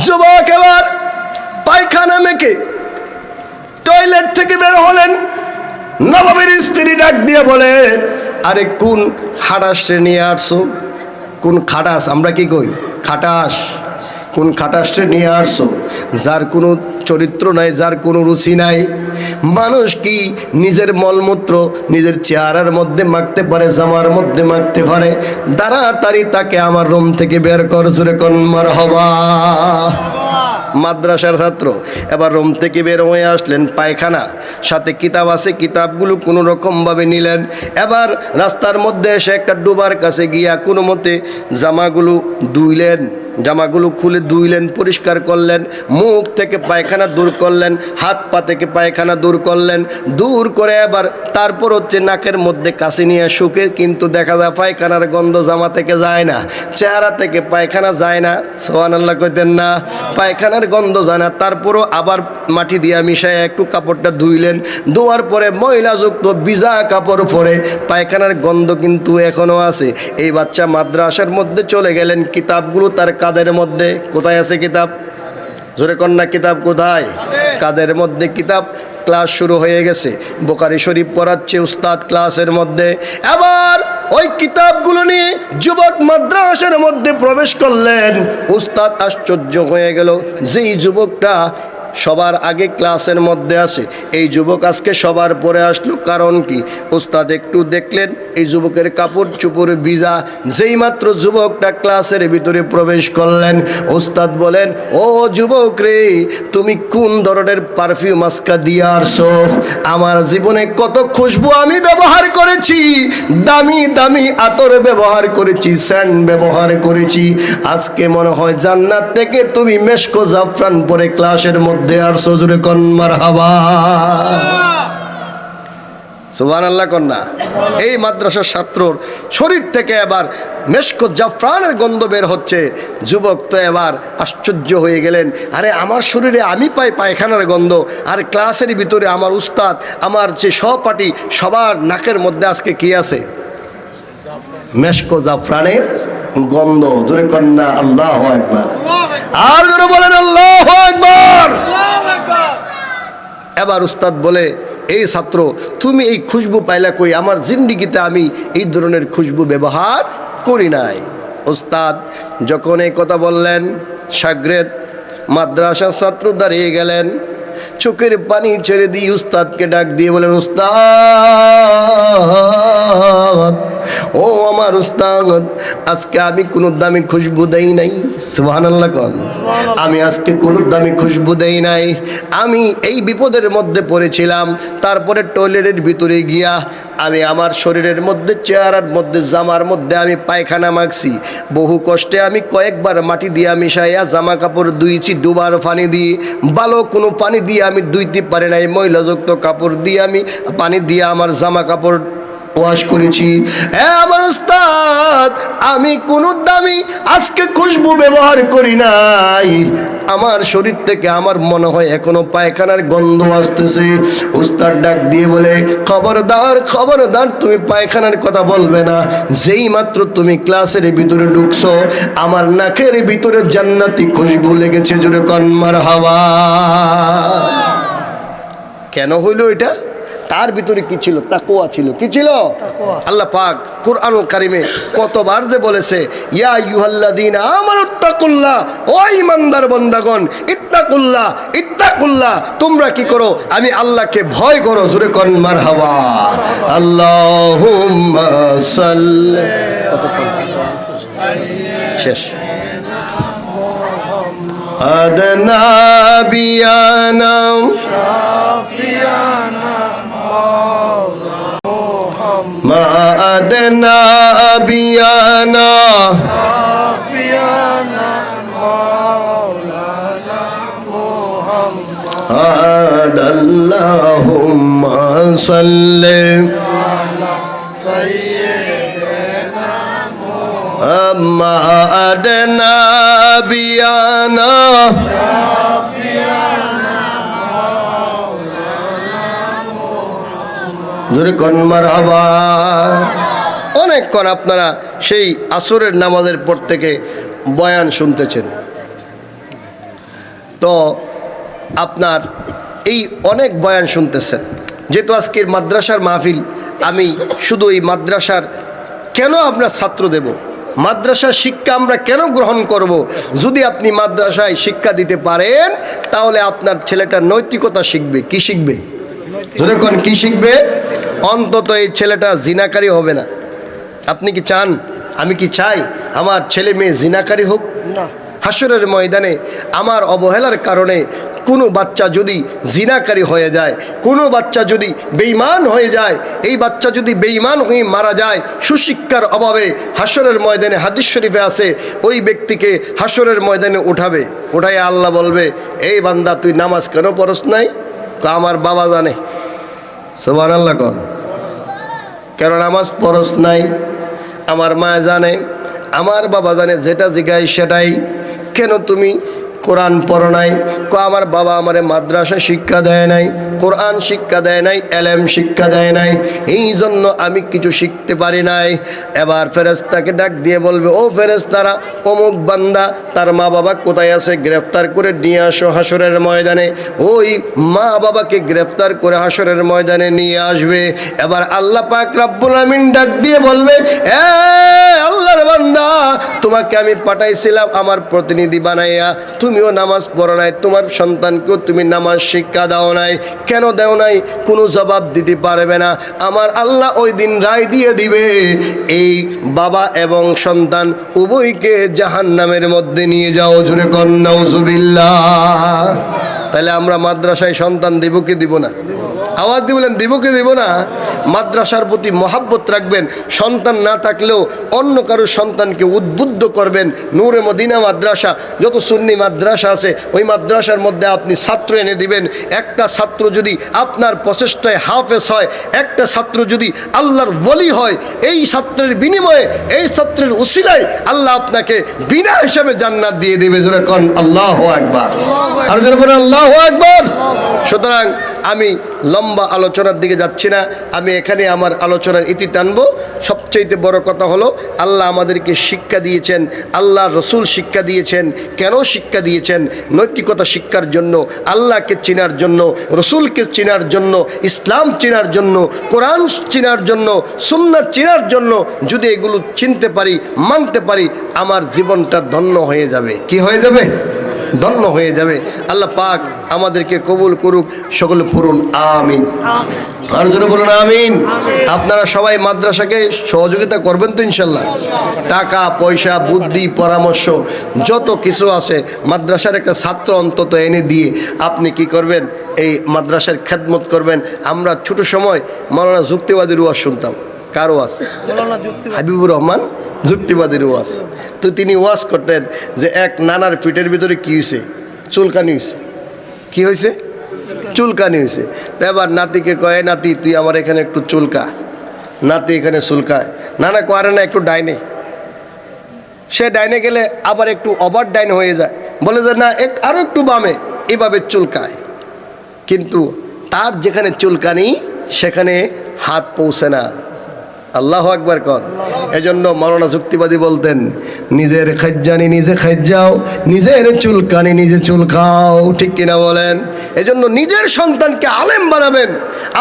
যুবক এবার পায়খানা মেখে টয়লেট থেকে বের হলেন। নবাবের স্ত্রী ডাক দিয়ে বলে, আরে কোন খাটাসে নিয়ে আসছো? কোন খাটাস? আমরা কি কই খাটাস? কোন খাটাসে নিয়ে আসছো? যার কোনো চরিত্র নাই, যার কোনো রুচি নাই। মানুষ কি নিজের মলমূত্র নিজের চেহারার মধ্যে মাখতে পারে, জামার মধ্যে মাখতে পারে? তাড়াতাড়ি তাকে আমার রুম থেকে বের কর, জোরে কোন মারহাবা। মাদ্রাসার ছাত্র এবার রুম থেকে বের হয়ে আসলেন, পায়খানা সাথে কিতাব আছে, কিতাবগুলো কোনো রকমভাবে নিলেন। এবার রাস্তার মধ্যে এসে একটা ডোবার কাছে গিয়া কোনো মতে জামাগুলো ধুইলেন, জামাগুলো খুলে ধুইলেন, পরিষ্কার করলেন, মুখ থেকে পায়খানা দূর করলেন, হাত পা থেকে পায়খানা দূর করলেন, দূর করে এবার তারপর হচ্ছে নাকের মধ্যে কাশি নিয়ে শুকে, কিন্তু দেখা যায় পায়খানার গন্ধ জামা থেকে যায় না, চেহারা থেকে পায়খানা যায় না। সুবহানাল্লাহ কইতেন না? পায়খানার গন্ধ যায় না। তারপরও আবার মাটি দিয়া মিশায় একটু কাপড়টা ধুইলেন, ধোয়ার পরে ময়লাযুক্ত ভিজা কাপড় পরে পায়খানার গন্ধ কিন্তু এখনো আছে। এই বাচ্চা মাদ্রাসার মধ্যে চলে গেলেন, কিতাবগুলো তার কাদের মধ্যে। কোথায় আছে কিতাব? জোরে কন্যা, কিতাব কোথায়? কাদের মধ্যে কিতাব। ক্লাস শুরু হয়ে গেছে, বুখারী শরীফ পড়াচ্ছে উস্তাদ ক্লাসের মধ্যে। এবার ওই কিতাবগুলো নিয়ে যুবক মাদ্রাসার মধ্যে প্রবেশ করলেন। উস্তাদ আশ্চর্য হয়ে গেল, যেই যুবকটা সবার আগে ক্লাসের মধ্যে আসে, এই যুবক আজকে সবার পরে আসলো, কারণ কি? উস্তাদ একটু দেখলেন এই যুবকের কাপড় চোপড় ভিজা। যেই মাত্র যুবকটা ক্লাসের ভিতরে প্রবেশ করলেন, উস্তাদ বলেন, ও যুবক রে, তুমি কোন ধরনের পারফিউম আজকা দিয়ে আসছো? আমার জীবনে কত খুশবু আমি ব্যবহার করেছি, দামি দামি আতর ব্যবহার করেছি, স্যান্ড ব্যবহার করেছি, আজকে মনে হয় জান্নাত থেকে তুমি মেশকো জাফরান পরে ক্লাসের মধ্যে আর সজুরে কন মারহাবা। সুবহানাল্লাহ কন্যা। এই মাদ্রাসার ছাত্রর শরীর থেকে এবার মেশকো জাফরানের গন্ধ বের হচ্ছে। যুবক তো এবার আশ্চর্য হয়ে গেলেন, আরে আমার শরীরে আমি পাই পায়খানার গন্ধ, আর ক্লাসের ভিতরে আমার উস্তাদ, আমার যে সহপাঠী, সবার নাকের মধ্যে আজকে কি আছে? মেশকো জাফরানের গন্ধ। জোরে কন্যা আল্লাহু আকবার। আর জোরে বলেন আল্লাহু আকবার। এবার উস্তাদ বলে, এই ছাত্র, তুমি এই খুশবু পাইলা কই? আমার জিন্দিগিতে আমি এই ধরনের খুশবু ব্যবহার করি নাই। উস্তাদ যখন এই কথা বললেন, শাগরেদ মাদ্রাসার ছাত্র দাঁড়িয়ে গেলেন, চোখের পানি ছেড়ে দিয়ে উস্তাদকে ডাক দিয়ে বলেন, উস্তাদ, ও আমার উস্তাদ, আজকে আমি কোনো দামি খুশবু দেই নাই। সুবহানাল্লাহ কোন। আমি আজকে কোনো দামি খুশবু দেই নাই। আমি এই বিপদের মধ্যে পড়েছিলাম, তারপরে টয়লেটের ভিতরে গিয়া আমি আমার শরীরের মধ্যে, চেহারার মধ্যে, জামার মধ্যে আমি পায়খানা মাখছি। বহু কষ্টে আমি কয়েকবার মাটি দিয়া মিশাইয়া জামা কাপড় ধুইছি, ডুবার পানি দিয়ে, ভালো কোনো পানি দিয়ে আমি ধুইতে পারি নাই। ময়লাযুক্ত কাপড় দিয়ে আমি পানি দিয়ে আমার জামা কাপড় ওয়াশ করেছি। আমার উস্তাদ, আমি কোনো দামি আজকে খুশবু ব্যবহার করি নাই। আমার শরীর থেকে আমার মনে হয় এখনো পায়খানার গন্ধ আসতেছে। উস্তাদ ডাক দিয়ে বলে, খবরদার খবরদার, তুমি পায়খানার কথা বলবে না। যেই মাত্র তুমি ক্লাসের ভিতরে ঢুকছো, আমার নাকের ভিতরে জান্নাতি খুশবু লেগেছে। জোরে কোন মারহাবা। কেন হইল এটা? তার ভিতরে কি ছিল? তাকওয়া ছিল। কি ছিল? আল্লাহ পাক কুরআনুল কারীমে কতবার যে বলেছে, ইয়া আইয়ুহাল্লাযীনা আমানুত্তাকুল্লাহ, ও ঈমানদার বান্দাগণ, ইত্তাকুল্লাহ ইত্তাকুল্লাহ, তোমরা কি করো? আমি আল্লাহকে ভয় করো। জোরে কোন মারহাবা। আল্লাহুম্মা সাল্লি, শেষ। আদনা বিয়ানা মা আদনা বিয়ানা আল্লাহুম্মা সাল্লি মা আদনা বিয়ানা জোরে কোন মারহাবা। অনেকক্ষণ আপনারা সেই আসরের নামাজের পর থেকে বয়ান শুনতেছেন, তো আপনার এই অনেক বয়ান শুনতেছেন। যেহেতু আজকের মাদ্রাসার মাহফিল, আমি শুধু এই মাদ্রাসার কেন আমরা ছাত্র দেব, মাদ্রাসার শিক্ষা আমরা কেন গ্রহণ করব, যদি আপনি মাদ্রাসায় শিক্ষা দিতে পারেন, তাহলে আপনার ছেলেটা নৈতিকতা শিখবে। কি শিখবে? যদি কোন কি শিখবে? অন্তত এই ছেলেটা জিনাকারী হবে না। আপনি কি চান? আমি কি চাই আমার ছেলে মেয়ে জিনাকারী হোক? না। হাসরের ময়দানে আমার অবহেলার কারণে কোনো বাচ্চা যদি জিনাকারী হয়ে যায়, কোনো বাচ্চা যদি বেঈমান হয়ে যায়, এই বাচ্চা যদি বেঈমান হয়ে মারা যায় সুশিক্ষার অভাবে, হাসরের ময়দানে হাদিস শরীফে আছে, ওই ব্যক্তিকে হাসরের ময়দানে উঠাবে। উঠাই আল্লাহ বলবে, এই বান্দা, তুই নামাজ কেন পড়স নাই? আমার বাবা জানে। সুবহানাল্লাহ কোন। কেন নামাজ পড়স নাই? আমার মা জানে, আমার বাবা জানে, যেটা জিজ্ঞাসা সেটাই। কেন তুমি কোরআন পড়ো নাই? আমার বাবা আমারে মাদ্রাসা শিক্ষা দেয় নাই, কোরআন শিক্ষা দেয় নাই, এলেম শিক্ষা দেয় নাই, এই জন্য আমি কিছু শিখতে পারি নাই। এবার ফেরেশতাকে ডাক দিয়ে বলবে, ও ফেরেশতারা, অমুক বান্দা, তার মা বাবা কোথায় আছে? গ্রেফতার করে নিয়ে আসো হাসরের ময়দানে। ওই মা বাবাকে গ্রেফতার করে হাসরের ময়দানে নিয়ে আসবে। এবার আল্লাহ পাক রব্বুল আমিন ডাক দিয়ে বলবে, এ আল্লাহর বান্দা, তোমাকে আমি পাঠাইছিলাম আমার প্রতিনিধি বানাইয়া, তুমিও নামাজ পড়ো নাই, তোমার সন্তানকেও তুমি নামাজ শিক্ষা দাও নাই। কেন দেও নাই? কোনো জবাব দিতে পারবে না। আমার আল্লাহ ওই দিন রায় দিয়ে দিবে, এই বাবা এবং সন্তান উভয়কে জাহান্নামের মধ্যে নিয়ে যাও। জোরে কোন নাউজুবিল্লাহ। তাহলে আমরা মাদ্রাসায় সন্তান দিব কি দিব না? আওয়াজ দিয়ে বলেন, দিব কি দিব না? মাদ্রাসার প্রতি মহাব্বত রাখবেন। সন্তান না থাকলেও অন্য কারো সন্তানকে উদ্বুদ্ধ করবেন। নূরে মদিনা মাদ্রাসা, যত সুন্নি মাদ্রাসা আছে, ওই মাদ্রাসার মধ্যে আপনি ছাত্র এনে দিবেন। একটা ছাত্র যদি আপনার প্রচেষ্টায় হাফেজ হয়, একটা ছাত্র যদি আল্লাহর ওলি হয়, এই ছাত্রের বিনিময়ে, এই ছাত্রের উসিলায় আল্লাহ আপনাকে বিনা হিসাবে জান্নাত দিয়ে দেবে। জোরে কোন আল্লাহু আকবার। আর জোরে বলেন আল্লাহু আকবার। সুতরাং আমি লম্বা আলোচনার দিকে যাচ্ছি না, আমি এখানে আমার আলোচনার ইতি টানবো। সবচেয়ে বড় কথা হলো, আল্লাহ আমাদেরকে শিক্ষা দিয়েছেন, আল্লাহ রসুল শিক্ষা দিয়েছেন। কেন শিক্ষা দিয়েছেন? নৈতিকতা শিক্ষার জন্য, আল্লাহকে চেনার জন্য, রসুলকে চেনার জন্য, ইসলাম চেনার জন্য, কোরআন চেনার জন্য, সুন্নাত চেনার জন্য। যদি এগুলো চিনতে পারি, মানতে পারি, আমার জীবনটা ধন্য হয়ে যাবে। কি হয়ে যাবে? ধন্য হয়ে যাবে। আল্লাহ পাক আমাদেরকে কবুল করুক, সকলে পড়ুন আমিন। আর জোরে বলুন আমিন। আপনারা সবাই মাদ্রাসাকে সহযোগিতা করবেন তো ইনশাল্লাহ? টাকা পয়সা বুদ্ধি পরামর্শ যত কিছু আছে মাদ্রাসার একটা ছাত্র অন্তত এনে দিয়ে আপনি কি করবেন, এই মাদ্রাসার খেদমত করবেন। আমরা ছোট সময় মাওলানা যুক্তিবাদীর ওয়াজ শুনতাম। কার ওয়াজ? হাবিবুর রহমান যুক্তিবাদীর ওয়াজ। তো তিনি ওয়াজ করতেন যে এক নানার পিঠের ভিতরে কি হয়েছে? চুলকানি হয়েছে। কি হয়েছে? চুলকানি হয়েছে। তো এবার নাতিকে কয়, নাতি তুই আমার এখানে একটু চুলকা। নাতি এখানে চুলকায়, নানা করে না একটু ডাইনে। সে ডাইনে গেলে আবার একটু ওভার ডাইন হয়ে যায়, বলে যে না আরো একটু বামে, এভাবে চুলকায়। কিন্তু তার যেখানে চুলকানি সেখানে হাত পৌঁছে না। আল্লাহু আকবার কর। এজন্য মাওলানা যুক্তিবাদী বলতেন, নিজের খাজ্জানি নিজে খাজ্জাও, নিজের চুলকানি নিজে চুলকাও। ঠিক কিনা বলেন? এজন্য নিজের সন্তানকে আলেম বানাবেন।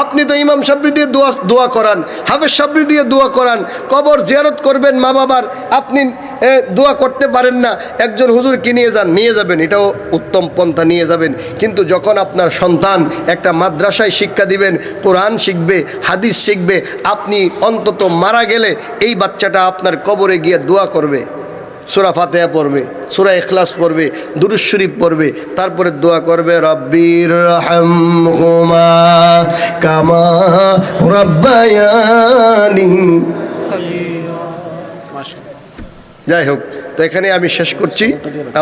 আপনি তো ইমাম সাবরি দিয়ে দোয়া করান, হাফেজ সাবরি দিয়ে দোয়া করান, কবর জিয়ারত করবেন মা বাবার, আপনি দোয়া করতে পারেন না, একজন হুজুরকে নিয়ে যান, নিয়ে যাবেন, এটাও উত্তম পন্থা, নিয়ে যাবেন। কিন্তু যখন আপনার সন্তান একটা মাদ্রাসায় শিক্ষা দিবেন, কোরআন শিখবে, হাদিস শিখবে, আপনি অন্তত মারা গেলে এই বাচ্চাটা আপনার কবরে গিয়ে দোয়া করবে, সূরা ফাতিহা পড়বে, সূরা ইখলাস পড়বে, দুরূদ শরীফ পড়বে, তারপরে দোয়া করবে রব্বির রহমহুমা কামা রাব্বায়ানি। যাই হোক, তো এখানে আমি শেষ করছি।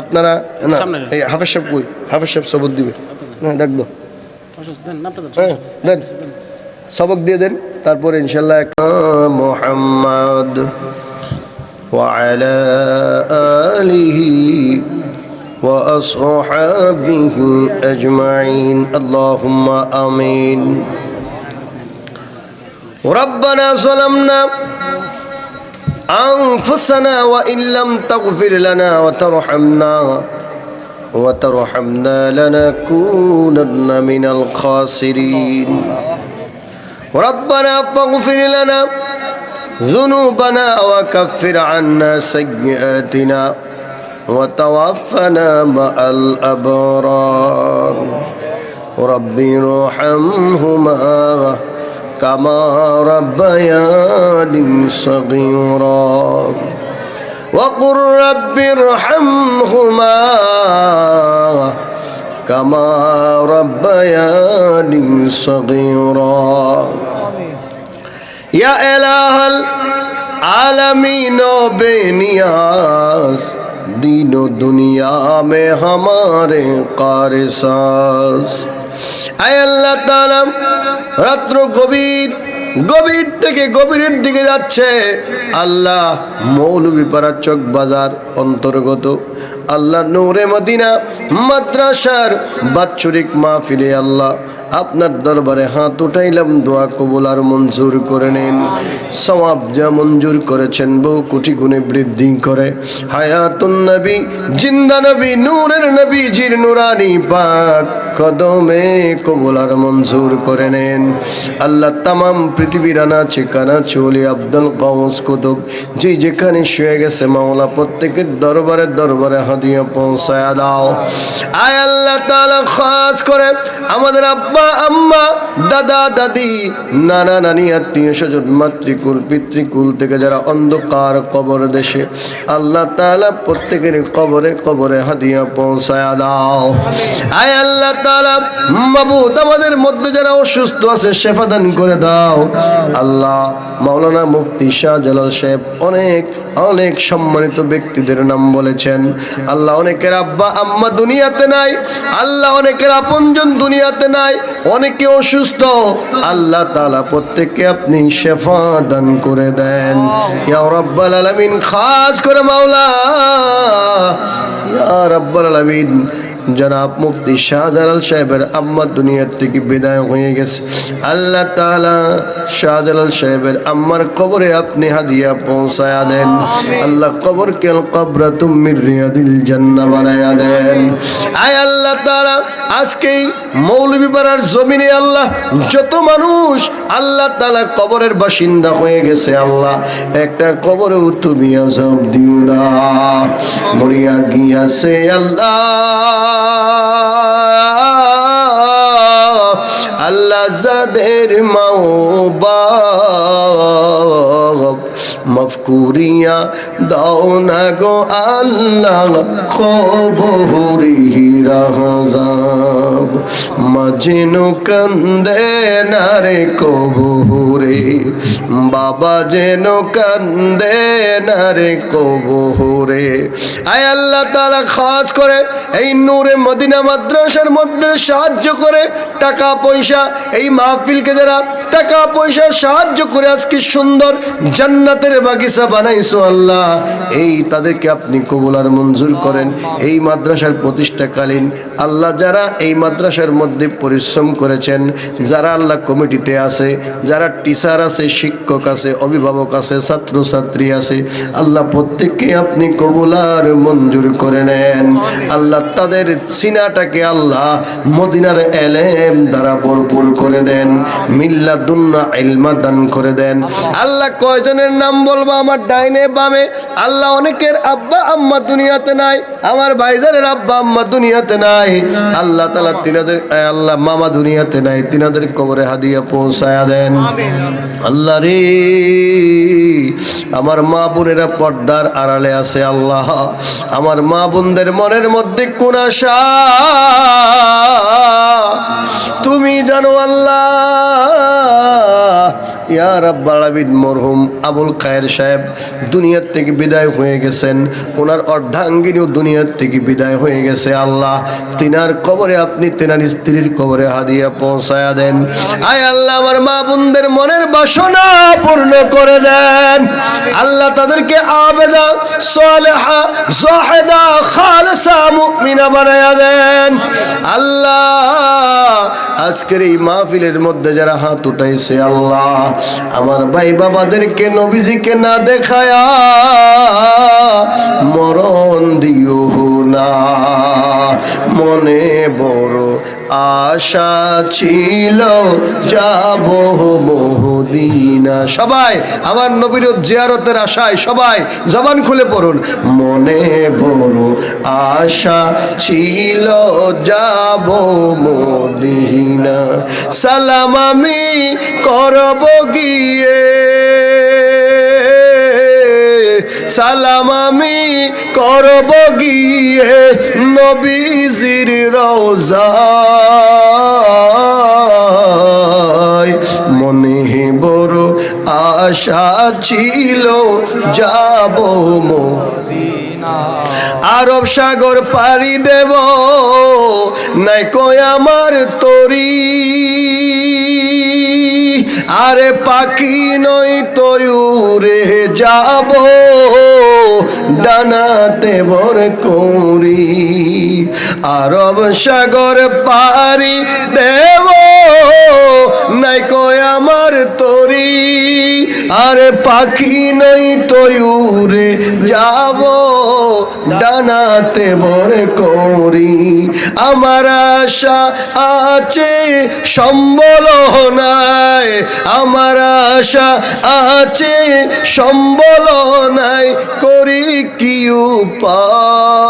আপনারা না এই হাফেজ সাহেব কই? হাফেজ সাহেব সবক দিবে, হ্যাঁ ডাক দাও। হ্যাঁ দেন, সবক দিয়ে দেন, তারপরে ইনশাল্লাহ মুহাম্মদ وعلى آله وأصحابه أجمعين اللهم آمين ربنا ظلمنا أنفسنا وإن لم تغفر لنا وترحمنا لنكونن من الخاسرين ربنا فاغفر لنا ذنوبنا وكفر عنا سيئاتنا وتوفنا مع الأبرار رب ارحمهما كما ربياني صغيرا وقل رب ارحمهما كما ربياني صغيرا या इलाहल आलमीन बेनियाज दीनो दुनिया में हमारे कारी साज आय अल्लाह ताला রাত্র গভীর থেকে গভীরের দিকে যাচ্ছে। আল্লাহ মৌলভীপাড়া চক বাজার অন্তর্গত আল্লাহ নূরে মদিনা মাদ্রাসার বাৎসরিক মাহফিলে আল্লাহ আপনার দরবারে হাত উঠাইলাম, দোয়া কবুল আর মঞ্জুর করে নেন। সওয়াব যা মঞ্জুর করেছেন বহু কোটি গুণে বৃদ্ধি করে। হায়াতুন নবী, জিন্দা নবী, নূরের নবী জির নুরানি পাক কদমে কবুল আর মঞ্জুর করে নেন। আল্লাহ তামাম পৃথিবীর আনাচে কানাচে ওলি আব্দুল গাউস কুতুব যে যেখানে শুয়ে গেছে মাওলা প্রত্যেকের দরবারে দরবারে হাদিয়া পৌঁছায়া দাও। আয় আল্লাহ তাআলা খাস করে আমাদের আব্বা আম্মা দাদা দাদি নানা নানি আত্মীয় স্বজন মাতৃকুল পিতৃকুল থেকে যারা অন্ধকার কবর দেশে আল্লাহ তাআলা প্রত্যেকের কবরে কবরে হাদিয়া পৌঁছায়া দাও। আয় আল্লাহ তাআলা মাবুদ আমাদের মধ্যে যারা অসুস্থ আছে শিফা দান করে দাও। আল্লাহ মাওলানা মুফতি শাহজালাল সাহেব অনেক সম্মানিত ব্যক্তিদের নাম বলেছেন। আল্লাহ অনেকের আব্বা আম্মা দুনিয়াতে নাই, আল্লাহ অনেকের আপনজন দুনিয়াতে নাই, অনেকে অসুস্থ, আল্লাহ তাআলা প্রত্যেককে আপনি শিফা দান করে দেন ইয়া রাব্বাল আলামিন। খাস করে মাওলা ইয়া রাব্বাল আলামিন জনাব মুফতি শাহজালাল সাহেবের আম্মা দুনিয়া থেকে বিদায় হয়ে গেছে। আল্লাহ তাআলা শাহজালাল সাহেবের আম্মার কবরে আপনি হাদিয়া পৌঁছায়া দেন। আল্লাহ কবরকে কবরাতুম মির রিয়াদিল জান্নাহ বানায়া দেন। আয় আল্লাহ তাআলা আজকেই মৌলভীপাড়ার জমিনে আল্লাহ যত মানুষ আল্লাহ তাআলা কবরের বাসিন্দা হয়ে গেছে আল্লাহ একটা কবরেও তুমি আযাব দিও না মরিয়া গিয়াছে আল্লাহ আল্লাহ যাদের মা বাপ মাফ করিয়া দাও না গো আল্লাহ কবরে রাজাব মাজেনো কান্দে না রে কবরে বাবা যেন কান্দে না রে কবরে আয় আল্লাহ তাআলা খাস করে এই নূরে মদিনা মাদ্রাসার মধ্যে সাহায্য করে টাকা পয়সা এই মাহফিলকে যারা টাকা পয়সা সাহায্য করে আজকে সুন্দর জান্নাতের বাগিচা বানাইছো আল্লাহ এই তাদেরকে আপনি কবুল আর মঞ্জুর করেন এই মাদ্রাসার প্রতিষ্ঠাকালীন আল্লাহ যারা এই মাদ্রাসার মধ্যে পরিশ্রম করেছেন যারা আল্লাহ কমিটিতে আছে যারা টিচার আছে শিক্ষক আছে অভিভাবক আছে ছাত্র ছাত্রী আছে আল্লাহ প্রত্যেককে আপনি কবুল আর মঞ্জুর করে নেন আল্লাহ তাদের সিনাটাকে আল্লাহ মদিনার এলেম দ্বারা ভরপুর করে দেন মিল্লাদুন্না ইলমা দান করে দেন আল্লাহ কয়জনের নাম বলবো আমার ডাইনে বামে আল্লাহ অনেকের আব্বা আম্মা দুনিয়াতে নাই আমার ভাইজানের আব্বা আম্মা দুনিয়াতে নাই আল্লাহ তাআলা তিনাদের আল্লাহ মামা দুনিয়াতে নাই তিনাদের কবরে হাদিয়া পৌঁছায়া দেন আল্লাহ রে আমার মা বোনেরা পর্দার আড়ালে আছে আল্লাহ আমার মা বোনদের মনের মধ্যে কোন আশা তুমি জানো আল্লাহ ইয়া রাব্বাল আলামিন মরহুম আবুল খায়ের সাহেব দুনিয়ার থেকে বিদায় হয়ে গেছেন ওনার অর্ধাঙ্গিনীও দুনিয়ার থেকে বিদায় হয়ে গেছে আল্লাহ তিনার কবরে আপনি তিনার স্ত্রীর কবরে হাদিয়া পৌঁছায়া দেন আয় আল্লাহ আমার মা বোনদের মনের বাসনা পূর্ণ করে দেন আল্লাহ তাদেরকে আবেদা সালেহা জাহেদা খালেসা মুমিনা বানায়া দেন আল্লাহ আজকের এই মাহফিলের মধ্যে যারা হাত উঠাইছে আল্লাহ আমার ভাই বাবাদেরকে নবীজিকে না দেখায়া মরণ দিও না মনে বড় আশা ছিল যাব মদিনা সবাই আমার নবীর জিয়ারতের আশায় সবাই জবান খুলে পড়ুন মনে বড় আশা ছিল যাব মদিনা সালাম আমি করব গিয়ে সালাম আমি করব গিয়ে নবীজির রওজায় মনে বড় আশা ছিল যাব মদিনা আরব সাগর পাড়ি দেব নাই কই আমার তরি আরে পাখি নই তুই উড়ে যাব ডানাতে ভর করি আরব সাগর পাড়ি দেব নাই কই আমার তরি আরে পাখি নই তুই উড়ে যাব ডানাতে ভর করি আমার আশা আছে সম্বল নাই আমার আশা আছে সম্বল নাই করি কি উপায়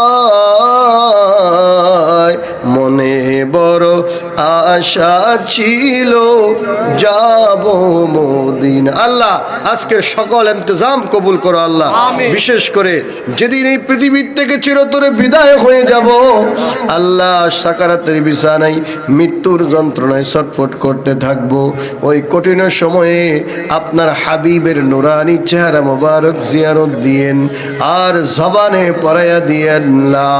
মনে বড় আশা ছিল যাব মদিনা আল্লাহ আজকের সকল ইন্তজাম কবুল করো আল্লাহ বিশেষ করে যেদিন এই পৃথিবীর থেকে চিরতরে বিদায় হয়ে যাব আল্লাহ সাকারাতের বিছানায় মৃত্যুর যন্ত্রণায় ছটফট করতে থাকবো ওই কঠিন সময়ে আপনার হাবিবের নুরানি চেহারা মোবারক জিয়ারত দিয়েন আর জবানে পড়াইয়া দিয়েন লা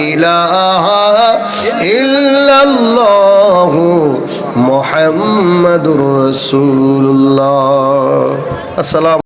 ইলাহা ইল্লাল্লাহু মুহাম্মাদুর রাসূলুল্লাহ আসসালামু